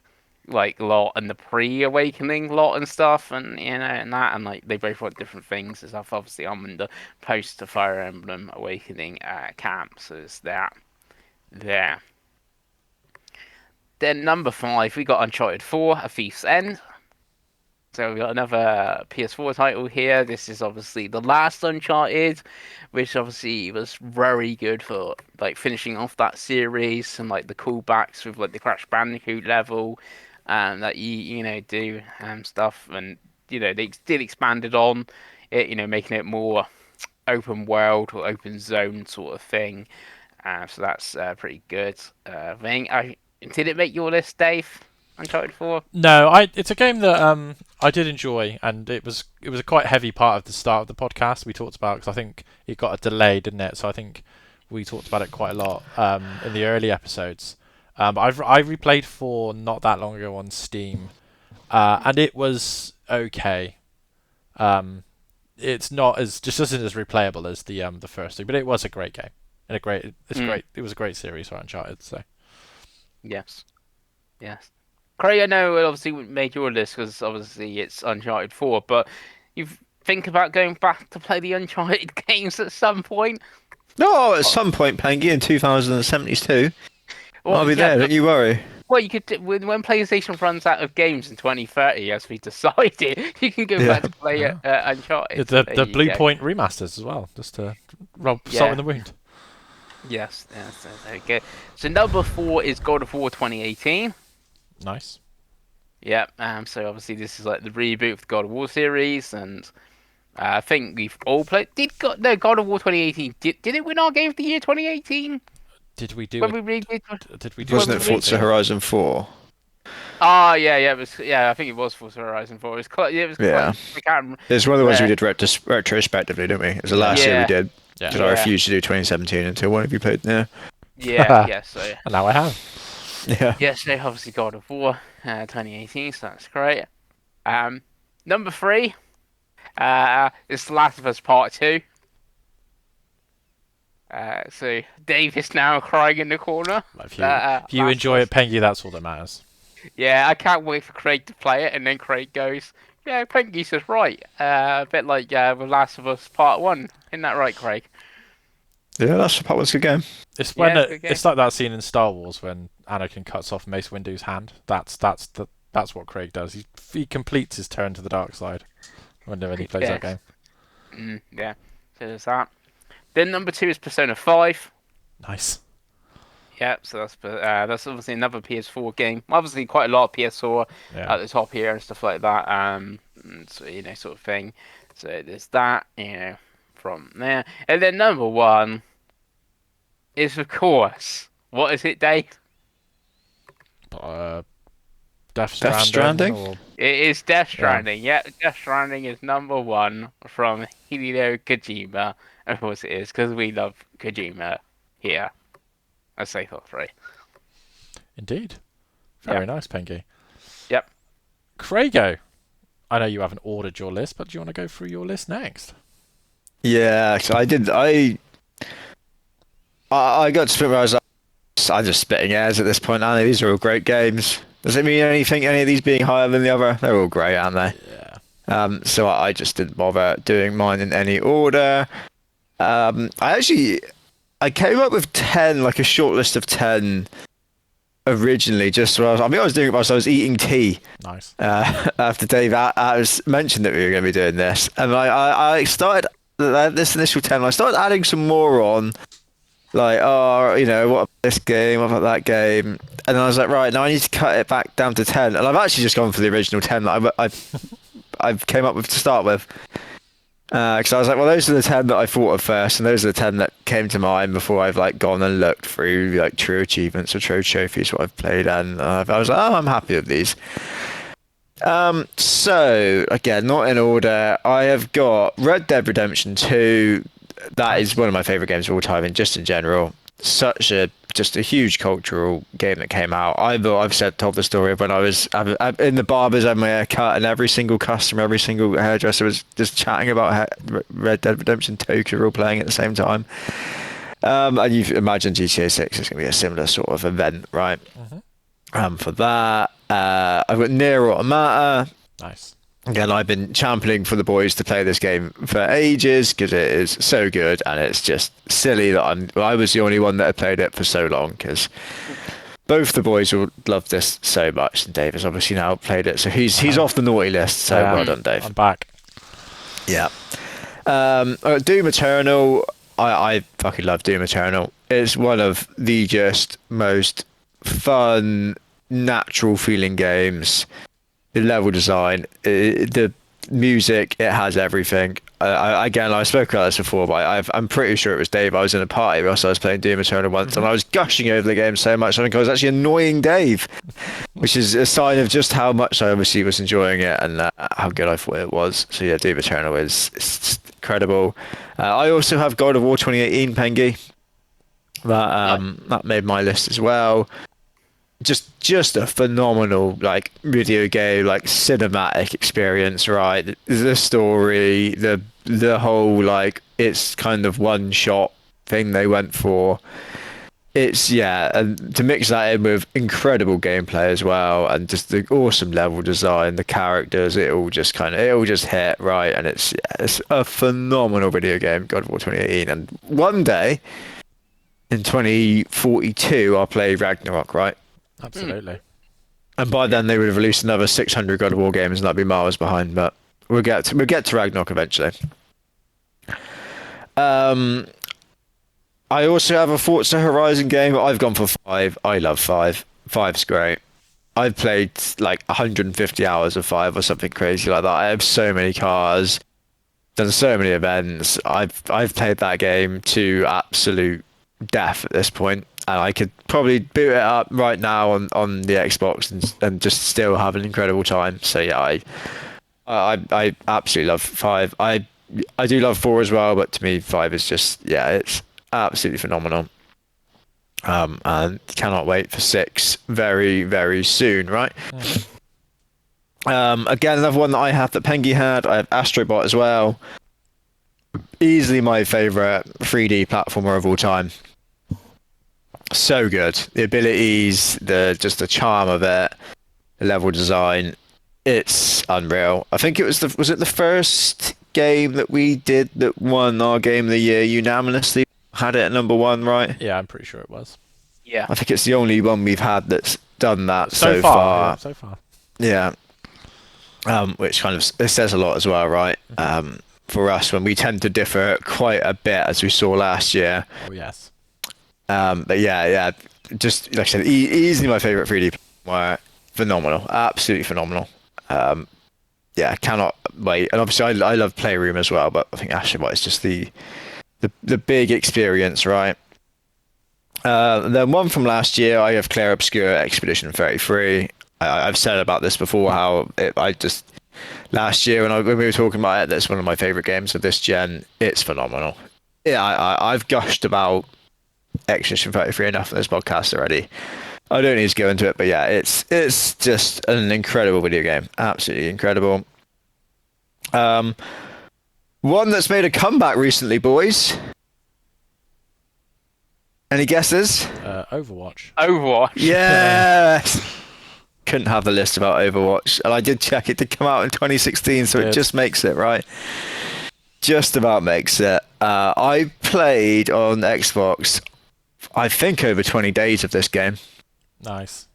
like lot and the pre-awakening lot and stuff, and and that, and like they both want different things and stuff. Obviously I'm in the post to Fire Emblem Awakening camp, so it's that there. Then number 5, we got Uncharted 4, A Thief's End. So we got another PS4 title here. This is obviously the last Uncharted, which obviously was very good for like finishing off that series and like the callbacks with like the Crash Bandicoot level that you do and stuff. And they still expanded on it, making it more open world or open zone sort of thing. So that's pretty good thing. Did it make your list, Dave? Uncharted 4? No, it's a game that I did enjoy, and it was a quite heavy part of the start of the podcast we talked about, because I think it got a delay, didn't it? So I think we talked about it quite a lot in the early episodes. But I replayed 4 not that long ago on Steam, and it was okay. It's not just isn't as replayable as the first two, but it was a great game and great. It was a great series for Uncharted. So Yes. Craig, I know obviously we made your list because obviously it's Uncharted 4, but you think about going back to play the Uncharted games at some point? No, at some point, Pengi, in 2072, Well, I'll be there. Don't you worry. Well, you could when PlayStation runs out of games in 2030, as we decided, you can go back to play Uncharted. the Blue Point remasters as well, just to rub salt in the wound. Yes, there we go. So number 4 is God of War 2018. Nice. Yeah. So obviously this is like the reboot of the God of War series, and I think we've all played. God of War 2018? Did it win our Game of the Year 2018? Did we do? Did we do? Wasn't it Forza Horizon 4? Oh yeah, it was. Yeah, I think it was Forza Horizon 4. It was close. It was close. Yeah. I can't remember. It's one of the ones we did retrospectively, didn't we? It was the last year we did. Because I refused to do 2017 until one of you played there. Yeah. So. And now I have. Yeah. Yes, they obviously God of War 2018, so that's great. Number 3 is The Last of Us Part 2. So Dave is now crying in the corner. If you enjoy it, Pengi, that's all that matters. Yeah, I can't wait for Craig to play it, and then Craig goes, "Yeah, Pengi says right." A bit like with Last of Us Part 1, isn't that right, Craig? Yeah, that's Part 1's a good game. It's when it's like that scene in Star Wars when Anakin cuts off Mace Windu's hand. That's what Craig does. He completes his turn to the dark side whenever he plays that game. Yeah, so there's that. Then number 2 is Persona 5. Nice. Yeah, so that's obviously another PS4 game. Obviously, quite a lot of PS4 at the top here and stuff like that. So sort of thing. So there's that, from there. And then number 1 is, of course, what is it, Dave? Death Stranding? Or... It is Death Stranding. Yeah, Death Stranding is number 1 from Hideo Kojima. Of course it is, because we love Kojima here. I say thought 3. Indeed. Very nice, Pengi. Yep. Craigo, I know you haven't ordered your list, but do you want to go through your list next? Yeah, so I did. I got to the point where I was like, I'm just spitting airs at this point, aren't they? These are all great games. Does it mean anything, any of these being higher than the other? They're all great, aren't they? Yeah. So I just didn't bother doing mine in any order. I came up with 10, like a short list of 10 originally, just so I was doing it whilst I was eating tea. Nice. After Dave mentioned that we were going to be doing this, and I started this initial 10. I started adding some more on, like, what about this game, what about that game, and I was like, right, now I need to cut it back down to 10, and I've actually just gone for the original 10 that I came up with to start with. Because I was like, well, those are the 10 that I thought of first, and those are the 10 that came to mind before I've gone and looked through true achievements or true trophies what I've played, and I was like, oh, I'm happy with these. So again, not in order. I have got Red Dead Redemption 2. That is one of my favorite games of all time, and just in general, just a huge cultural game that came out. I've told the story of when I was in the barbers having my hair cut, and every single customer, every single hairdresser was just chatting about Red Dead Redemption 2 because we were all playing at the same time. And you imagine GTA 6 is going to be a similar sort of event, right? Mm-hmm. For that, I've got Nier Automata. Nice. Again, I've been championing for the boys to play this game for ages because it is so good, and it's just silly that I was the only one that had played it for so long, because both the boys will love this so much, and Dave has obviously now played it, so he's off the naughty list. So well done, Dave. I'm back. Yeah. Doom Eternal. I fucking love Doom Eternal. It's one of the just most fun, natural feeling games. The level design, the music, it has everything. again, I spoke about this before, but I'm pretty sure it was Dave. I was in a party whilst I was playing Doom Eternal once, and I was gushing over the game so much. I think I was actually annoying Dave, which is a sign of just how much I obviously was enjoying it and how good I thought it was. So yeah, Doom Eternal is just incredible. I also have God of War 2018 Pengi. That made my list as well. Just a phenomenal like video game, like cinematic experience, right? The story, the whole like it's kind of one shot thing they went for. It's and to mix that in with incredible gameplay as well, and just the awesome level design, the characters, it all just hit right, and it's a phenomenal video game, God of War 2018. And one day in 2042, I'll play Ragnarok, right? Absolutely. And by then they would have released another 600 God of War games, and that'd be miles behind. But we'll get to Ragnarok eventually. I also have a Forza Horizon game. I've gone for 5. I love 5. 5's great. I've played like 150 hours of 5 or something crazy like that. I have so many cars, done so many events. I've played that game to absolute death at this point, and I could probably boot it up right now on the Xbox and just still have an incredible time. So yeah, I absolutely love 5. I do love 4 as well, but to me 5 is just it's absolutely phenomenal. And cannot wait for 6 very, very soon, right? Again, another one that I have that Pengi had. I have Astrobot as well. Easily my favorite 3D platformer of all time. So good. The abilities, the charm of it, the level design, it's unreal. I think it was the first game that we did that won our game of the year unanimously? Had it at number 1, right? Yeah, I'm pretty sure it was. Yeah. I think it's the only one we've had that's done that so far. Yeah, so far. Yeah. Which kind of it says a lot as well, right? For us, when we tend to differ quite a bit, as we saw last year. Oh yes. But yeah, just like I said, easily my favorite 3D player. Phenomenal, absolutely phenomenal. Cannot wait. And obviously, I love Playroom as well, but I think Astrobot is just the big experience, right? Then one from last year, I have Clair Obscur Expedition 33. I've said about this before, how last year when we were talking about it, that's one of my favorite games of this gen. It's phenomenal. Yeah, I've gushed about Expedition 33 enough in this podcast already. I don't need to go into it, but yeah, it's just an incredible video game. Absolutely incredible. One that's made a comeback recently, boys. Any guesses? Overwatch. Overwatch. Yes. Couldn't have the list about Overwatch, and I did check it to come out in 2016, so it just makes it, right? Just about makes it. I played on Xbox, I think, over 20 days of this game. Nice.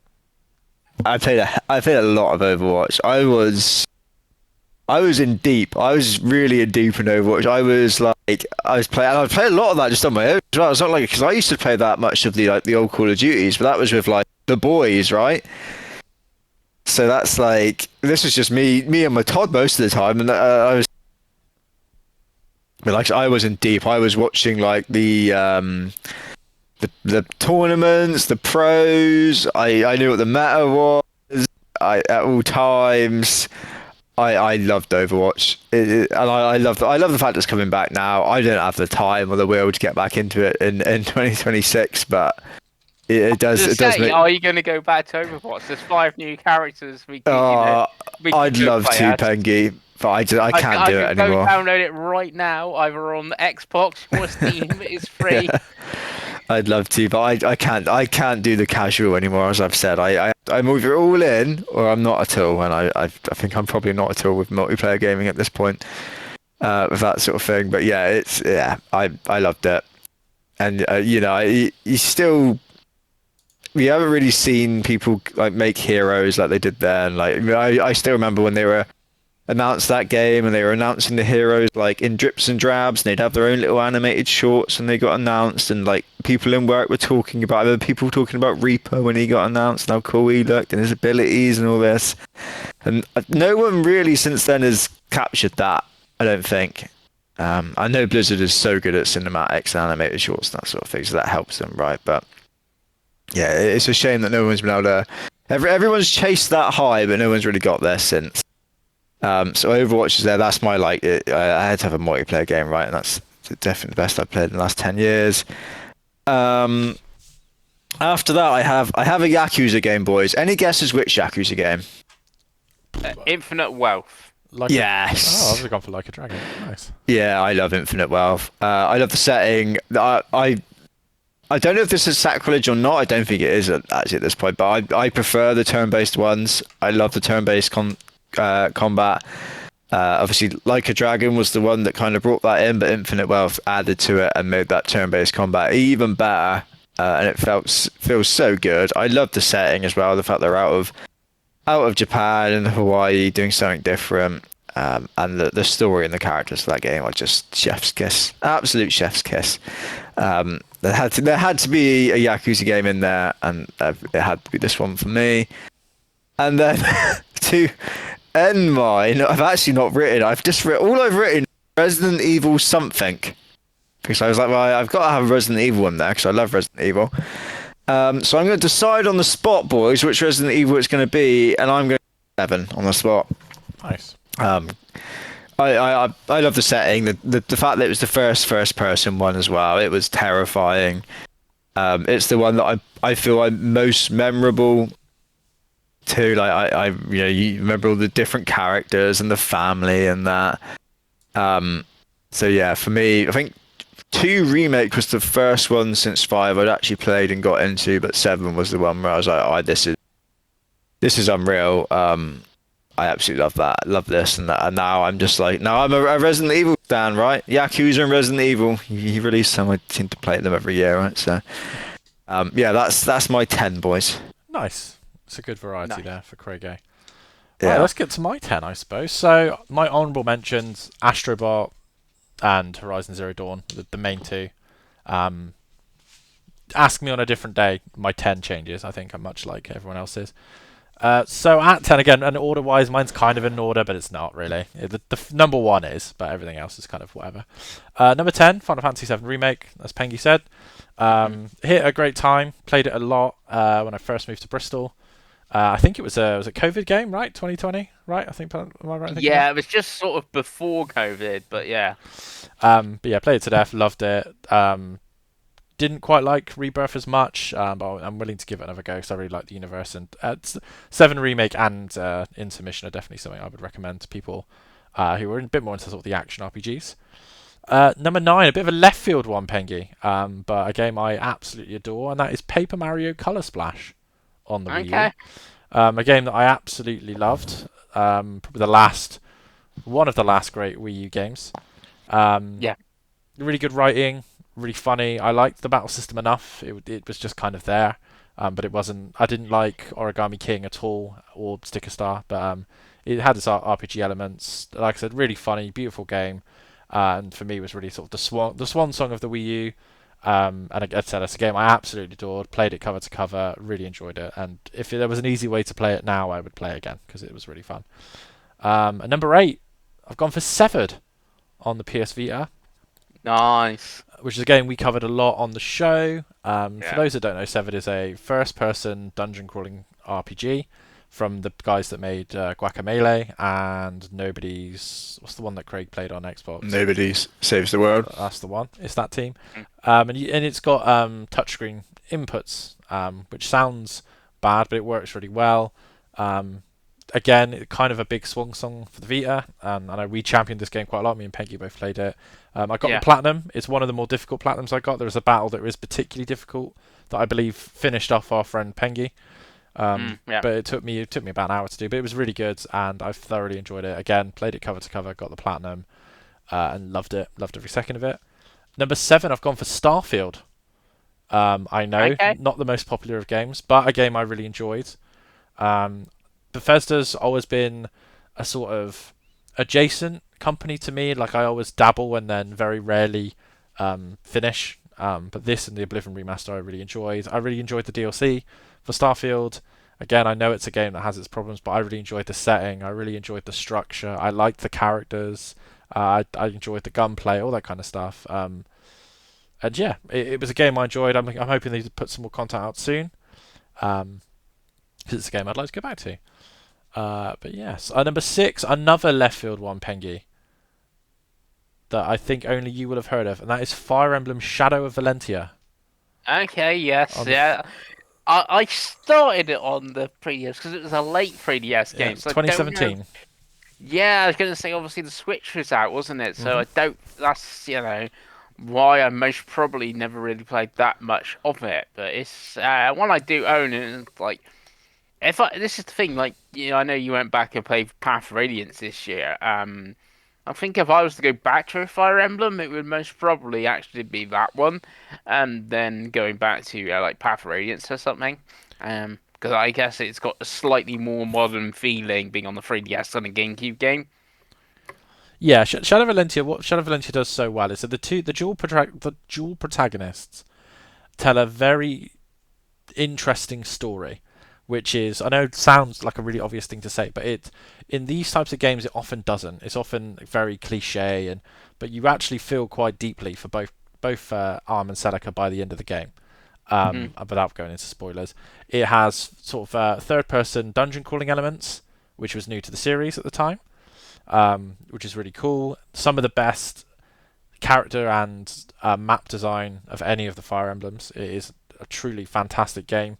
I played a lot of Overwatch. I was in deep. I was really in deep in Overwatch. I played a lot of that just on my own as well. It's not like, because I used to play that much of the old Call of Duties, but that was with like the boys, right? So that's like, this was just me and my Todd most of the time, and I was in deep. I was watching like the tournaments, the pros. I knew what the meta was. At all times. I loved Overwatch, and I love the fact it's coming back now. I don't have the time or the will to get back into it in 2026, but it does. Are you going to go back to Overwatch? There's 5 new characters. I'd love to, Pengi, but I can't do it anymore. I can download it right now, either on Xbox or Steam. It's free. I'd love to, but I can't do the casual anymore. As I've said, I'm either all in or I'm not at all, and I think I'm probably not at all with multiplayer gaming at this point, with that sort of thing. But yeah, I loved it, and we haven't really seen people like make heroes like they did then. Like I still remember when they were announced that game, and they were announcing the heroes like in drips and drabs, and they'd have their own little animated shorts, and they got announced, and like people in work were talking about, I remember people talking about Reaper when he got announced, and how cool he looked and his abilities and all this, and no one really since then has captured that, I don't think. I know Blizzard is so good at cinematics and animated shorts and that sort of thing, so that helps them, right? But yeah, it's a shame that no one's been able to. Everyone's chased that high, but no one's really got there since. So Overwatch is there. That's my I had to have a multiplayer game, right? And that's definitely the best I've played in the last 10 years. After that, I have a Yakuza game, boys. Any guesses which Yakuza game? Infinite Wealth. Yes. I was gone for Like a Dragon. Nice. Yeah, I love Infinite Wealth. I love the setting. I don't know if this is sacrilege or not. I don't think it is actually at this point, but I prefer the turn-based ones. I love the turn-based combat. Obviously, Like a Dragon was the one that kind of brought that in, but Infinite Wealth added to it and made that turn-based combat even better. And it feels so good. I love the setting as well. The fact they're out of Japan and Hawaii doing something different, and the story and the characters for that game are just chef's kiss, absolute chef's kiss. There had to be a Yakuza game in there, and it had to be this one for me. And then to end mine, I've actually not written. All I've written Resident Evil something. Because I was like, well, I've got to have a Resident Evil in there because I love Resident Evil. So I'm going to decide on the spot, boys, which Resident Evil it's going to be, and I'm going to 7 on the spot. Nice. I love the setting, the fact that it was the first person one as well. It was terrifying. It's the one that I feel I'm most memorable to. Like you remember all the different characters and the family and that. So yeah, for me, I think 2 Remake was the first one since 5 I'd actually played and got into, but 7 was the one where I was like, oh, this is unreal. I absolutely love that. I love this, and now I'm just like, now I'm a Resident Evil fan, right? Yakuza and Resident Evil. He released some. I seem to play them every year, right? So, yeah, that's my 10, boys. Nice. It's a good variety there for Craig A. Yeah. Right, let's get to my 10, I suppose. So, my honourable mentions, Astrobot and Horizon Zero Dawn, the main 2. Ask me on a different day, my 10 changes. I think I'm much like everyone else's. So at 10 again, and order-wise, mine's kind of in order, but it's not really. The number 1 is, but everything else is kind of whatever. Number 10, Final Fantasy VII Remake, as Pengi said. Hit a great time, played it a lot when I first moved to Bristol. I think it was a COVID game, right? 2020, right? I think. Am I right? Yeah, it was just sort of before COVID, but yeah. But yeah, played it to death, loved it. Didn't quite like Rebirth as much, but I'm willing to give it another go because I really like the universe. And 7 Remake and Intermission are definitely something I would recommend to people who are a bit more into sort of the action RPGs. Number 9, a bit of a left field one, Pengi, but a game I absolutely adore, and that is Paper Mario Color Splash on the Wii U. A game that I absolutely loved. Probably one of the last great Wii U games. Yeah. Really good writing. Really funny. I liked the battle system enough. It was just kind of there, but it wasn't. I didn't like Origami King at all or Sticker Star, but it had its RPG elements. Like I said, really funny, beautiful game, and for me, it was really sort of the swan song of the Wii U. And like I said, it's a game I absolutely adored. Played it cover to cover. Really enjoyed it. And if there was an easy way to play it now, I would play it again because it was really fun. And number 8, I've gone for Severed on the PS Vita. Nice. Which is a game we covered a lot on the show. For those that don't know, Severed is a first-person dungeon-crawling RPG from the guys that made Guacamelee and Nobody's... What's the one that Craig played on Xbox? Nobody's Saves the World. That's the one. It's that team. And it's got touchscreen inputs, which sounds bad, but it works really well. Again, kind of a big swung song for the Vita. I know we championed this game quite a lot. Me and Pengi both played it. I got the Platinum. It's one of the more difficult Platinums I got. There was a battle that was particularly difficult that I believe finished off our friend Pengi. But it took me about an hour to do. But it was really good, and I thoroughly enjoyed it. Again, played it cover to cover, got the Platinum, and loved it. Loved every second of it. Number 7, I've gone for Starfield. I know, not the most popular of games, but a game I really enjoyed. Bethesda's always been a sort of adjacent company to me. Like I always dabble and then very rarely finish. But this and the Oblivion remaster I really enjoyed. I really enjoyed the DLC for Starfield. Again, I know it's a game that has its problems, but I really enjoyed the setting. I really enjoyed the structure. I liked the characters. I enjoyed the gunplay, all that kind of stuff. And yeah, it was a game I enjoyed. I'm hoping they put some more content out soon. Because it's a game I'd like to go back to. But yes, number 6, another left field one, Pengi, that I think only you will have heard of, and that is Fire Emblem Shadow of Valentia. Okay, yes, On yeah. I started it on the 3DS because it was a late 3DS game, so I don't know. 2017. Yeah, I was going to say, obviously the Switch was out, wasn't it? So Mhm. I don't. That's why I most probably never really played that much of it. But it's one I do own, and like, this is the thing. Like, I know you went back and played Path of Radiance this year. I think if I was to go back to a Fire Emblem, it would most probably actually be that one, and then going back to like Path of Radiance or something. Because I guess it's got a slightly more modern feeling being on the 3DS than a GameCube game. Yeah, Shadow of Valentia. What Shadow of Valentia does so well is that the dual protagonists tell a very interesting story, which is, I know it sounds like a really obvious thing to say, but in these types of games it often doesn't. It's often very cliche, but you actually feel quite deeply for both Arm and Celica by the end of the game. Hmm. Without going into spoilers, it has sort of third-person dungeon crawling elements, which was new to the series at the time, which is really cool. Some of the best character and map design of any of the Fire Emblems. It is a truly fantastic game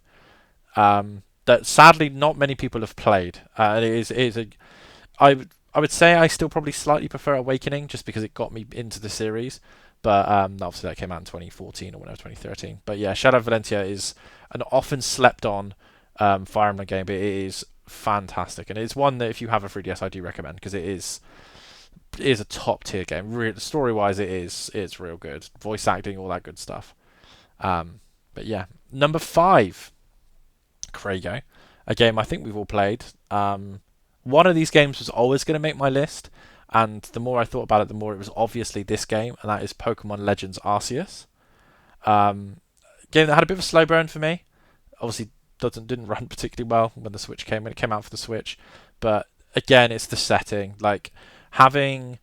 that sadly not many people have played. I would say I still probably slightly prefer Awakening just because it got me into the series. But obviously that came out in 2014 or whatever, 2013. But yeah, Shadow of Valentia is an often slept on Fire Emblem game, but it is fantastic, and it's one that if you have a 3DS, I do recommend because it is a top tier game. Story wise, it's real good. Voice acting, all that good stuff. But yeah, number 5, Krago, a game I think we've all played. One of these games was always going to make my list, and the more I thought about it, the more it was obviously this game, and that is Pokemon Legends Arceus. Game that had a bit of a slow burn for me. Obviously, didn't run particularly well when it came out for the Switch. But again, it's the setting, like going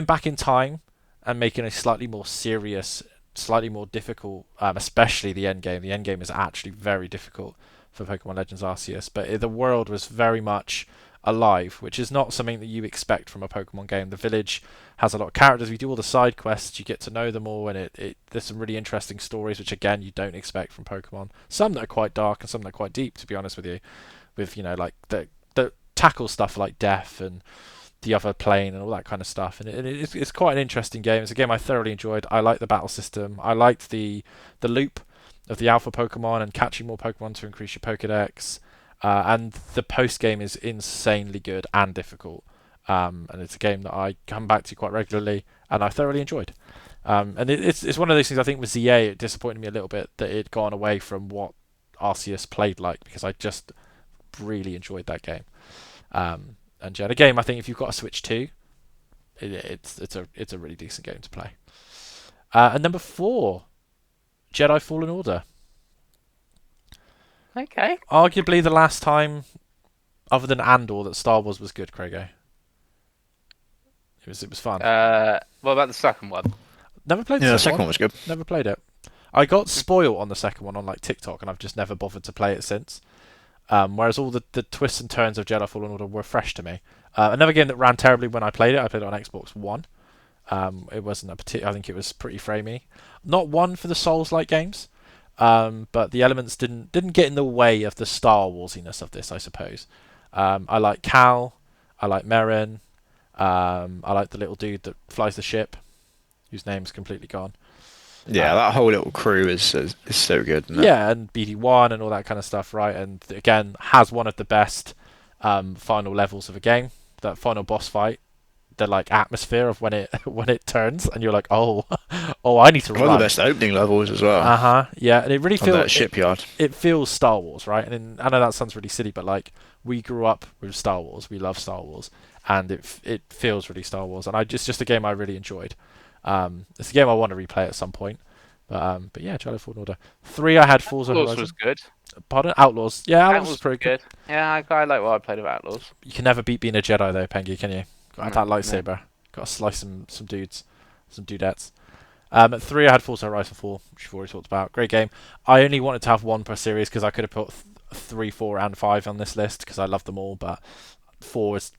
back in time and making a slightly more serious, slightly more difficult, especially the end game. The end game is actually very difficult for Pokemon Legends Arceus, but the world was very much alive, which is not something that you expect from a Pokemon game. The village has a lot of characters. We do all the side quests, you get to know them all, and there's some really interesting stories, which again you don't expect from Pokemon. Some that are quite dark and some that are quite deep, to be honest with you. With like the tackle stuff like death and the other plane and all that kind of stuff. And it's quite an interesting game. It's a game I thoroughly enjoyed. I like the battle system. I liked the loop of the alpha Pokemon and catching more Pokemon to increase your Pokedex. And the post game is insanely good and difficult. And it's a game that I come back to quite regularly and I thoroughly enjoyed. And it's one of those things. I think with ZA it disappointed me a little bit that it'd gone away from what Arceus played like, because I just really enjoyed that game. And yeah, the game, I think if you've got a Switch 2, it's a really decent game to play. And number 4, Jedi Fallen Order. Okay. Arguably the last time, other than Andor, that Star Wars was good, Craigo. It was fun. What about the second one? Never played Yeah, the the second second one was good. Never played it. I got spoiled on the second one on like TikTok, and I've just never bothered to play it since. Whereas all the twists and turns of Jedi Fallen Order were fresh to me. Another game that ran terribly when I played it. I played it on Xbox One. It wasn't a particular. I think it was pretty framey. Not one for the Souls-like games, but the elements didn't get in the way of the Star Warsiness of this, I suppose. I like Cal. I like Merrin. I like the little dude that flies the ship, whose name's completely gone. Yeah, that whole little crew is so good. Isn't it? Yeah, and BD1 and all that kind of stuff, right? And again, has one of the best final levels of a game. That final boss fight, the like atmosphere of when it when it turns, and you're like, oh, oh, I need to One of run. the best opening levels as well. Yeah, and it really On that feels shipyard. it feels Star Wars, right? And I know that sounds really silly, but like we grew up with Star Wars, we love Star Wars, and it feels really Star Wars, and it's just a game I really enjoyed. It's a game I want to replay at some point. But yeah, Jedi Fallen Order 3. I had Forza Outlaws Horizon. was good. Pardon, Outlaws. Yeah, Outlaws was pretty good. Yeah, I like what I played of Outlaws. You can never beat being a Jedi though, Pengi, can you? Got that lightsaber. Got to slice some dudes, some dudettes. At 3, I had Forza Horizon 4, which we've already talked about. Great game. I only wanted to have one per series because I could have put 3, 4, and 5 on this list because I love them all. But 4 is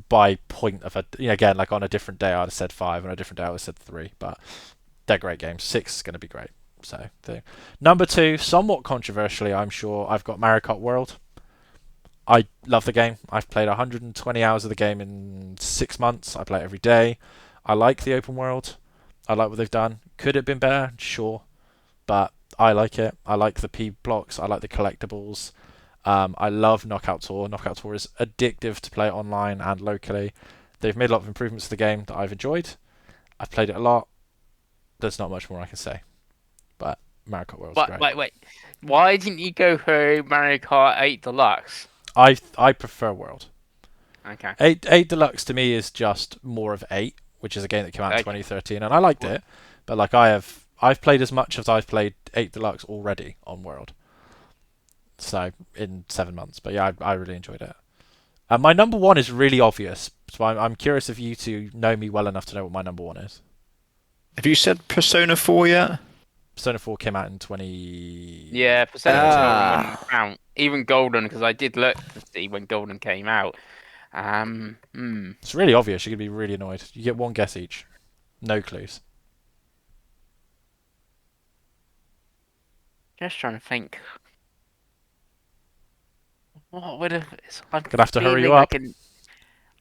by point of again, like on a different day, I'd have said 5, on a different day, I would have said 3. But they're great games. 6 is going to be great. So, number 2, somewhat controversially, I'm sure, I've got Mario Kart World. I love the game. I've played 120 hours of the game in 6 months. I play it every day. I like the open world. I like what they've done. Could it have been better? Sure. But I like it. I like the P blocks. I like the collectibles. I love Knockout Tour. Knockout Tour is addictive to play online and locally. They've made a lot of improvements to the game that I've enjoyed. I've played it a lot. There's not much more I can say. But Mario Kart World's great. Wait. Why didn't you go for Mario Kart 8 Deluxe? I prefer World. Okay. 8 Deluxe to me is just more of 8, which is a game that came out in 2013, and I liked it. But like I've played as much as I've played 8 Deluxe already on World. So in 7 months. But yeah, I really enjoyed it. My number 1 is really obvious, so I'm curious if you two know me well enough to know what my number 1 is. Have you said Persona 4 yet? Persona 4 came out in 20. Yeah, Persona 4 wouldn't count. Even Golden, because I did look to see when Golden came out. It's really obvious. You're going to be really annoyed. You get 1 guess each. No clues. Just trying to think. What would have? I'm Gonna have to hurry you feeling up.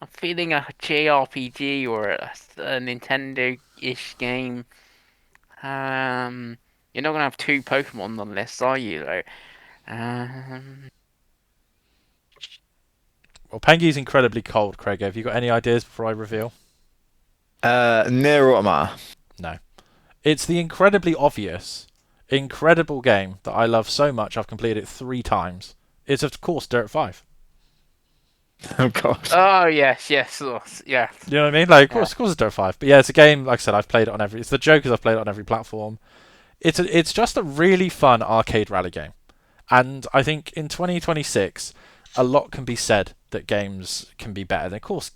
I'm feeling a JRPG or a Nintendo-ish game. You're not gonna have 2 Pokemon on the list, are you? Though. Well, Pengi's incredibly cold, Craig. Have you got any ideas before I reveal? Nier Automata. No. It's the incredibly obvious, incredible game that I love so much I've completed it 3 times. It's, of course, Dirt 5. Oh, God. Oh, yes. Yeah. You know what I mean? Like, of course it's Dirt 5. But yeah, it's a game, like I said, I've played it on every... It's the joke is I've played it on every platform. It's just a really fun arcade rally game. And I think in 2026, a lot can be said that games can be better. Of course,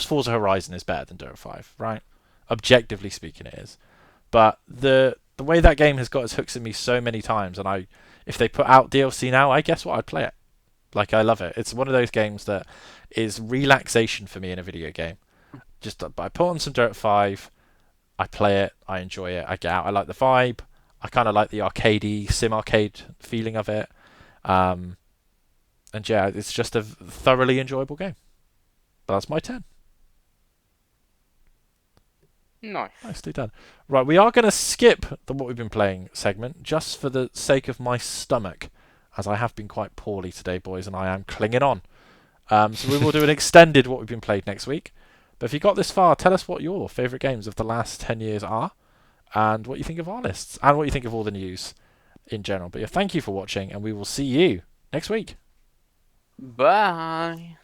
Forza Horizon is better than Dirt 5, right? Objectively speaking, it is. But the way that game has got its hooks in me so many times, and if they put out DLC now, I guess what, I'd play it. Like, I love it. It's one of those games that is relaxation for me in a video game. Just I put on some Dirt 5, I play it, I enjoy it, I get out, I like the vibe, I kind of like the arcadey, sim arcade feeling of it. And yeah, it's just a thoroughly enjoyable game. But that's my 10. Nice. Nicely done. Right, we are going to skip the what we've been playing segment just for the sake of my stomach, as I have been quite poorly today, boys, and I am clinging on. So we will do an extended what we've been played next week. But if you got this far, tell us what your favourite games of the last 10 years are, and what you think of our lists, and what you think of all the news in general. But yeah, thank you for watching, and we will see you next week. Bye.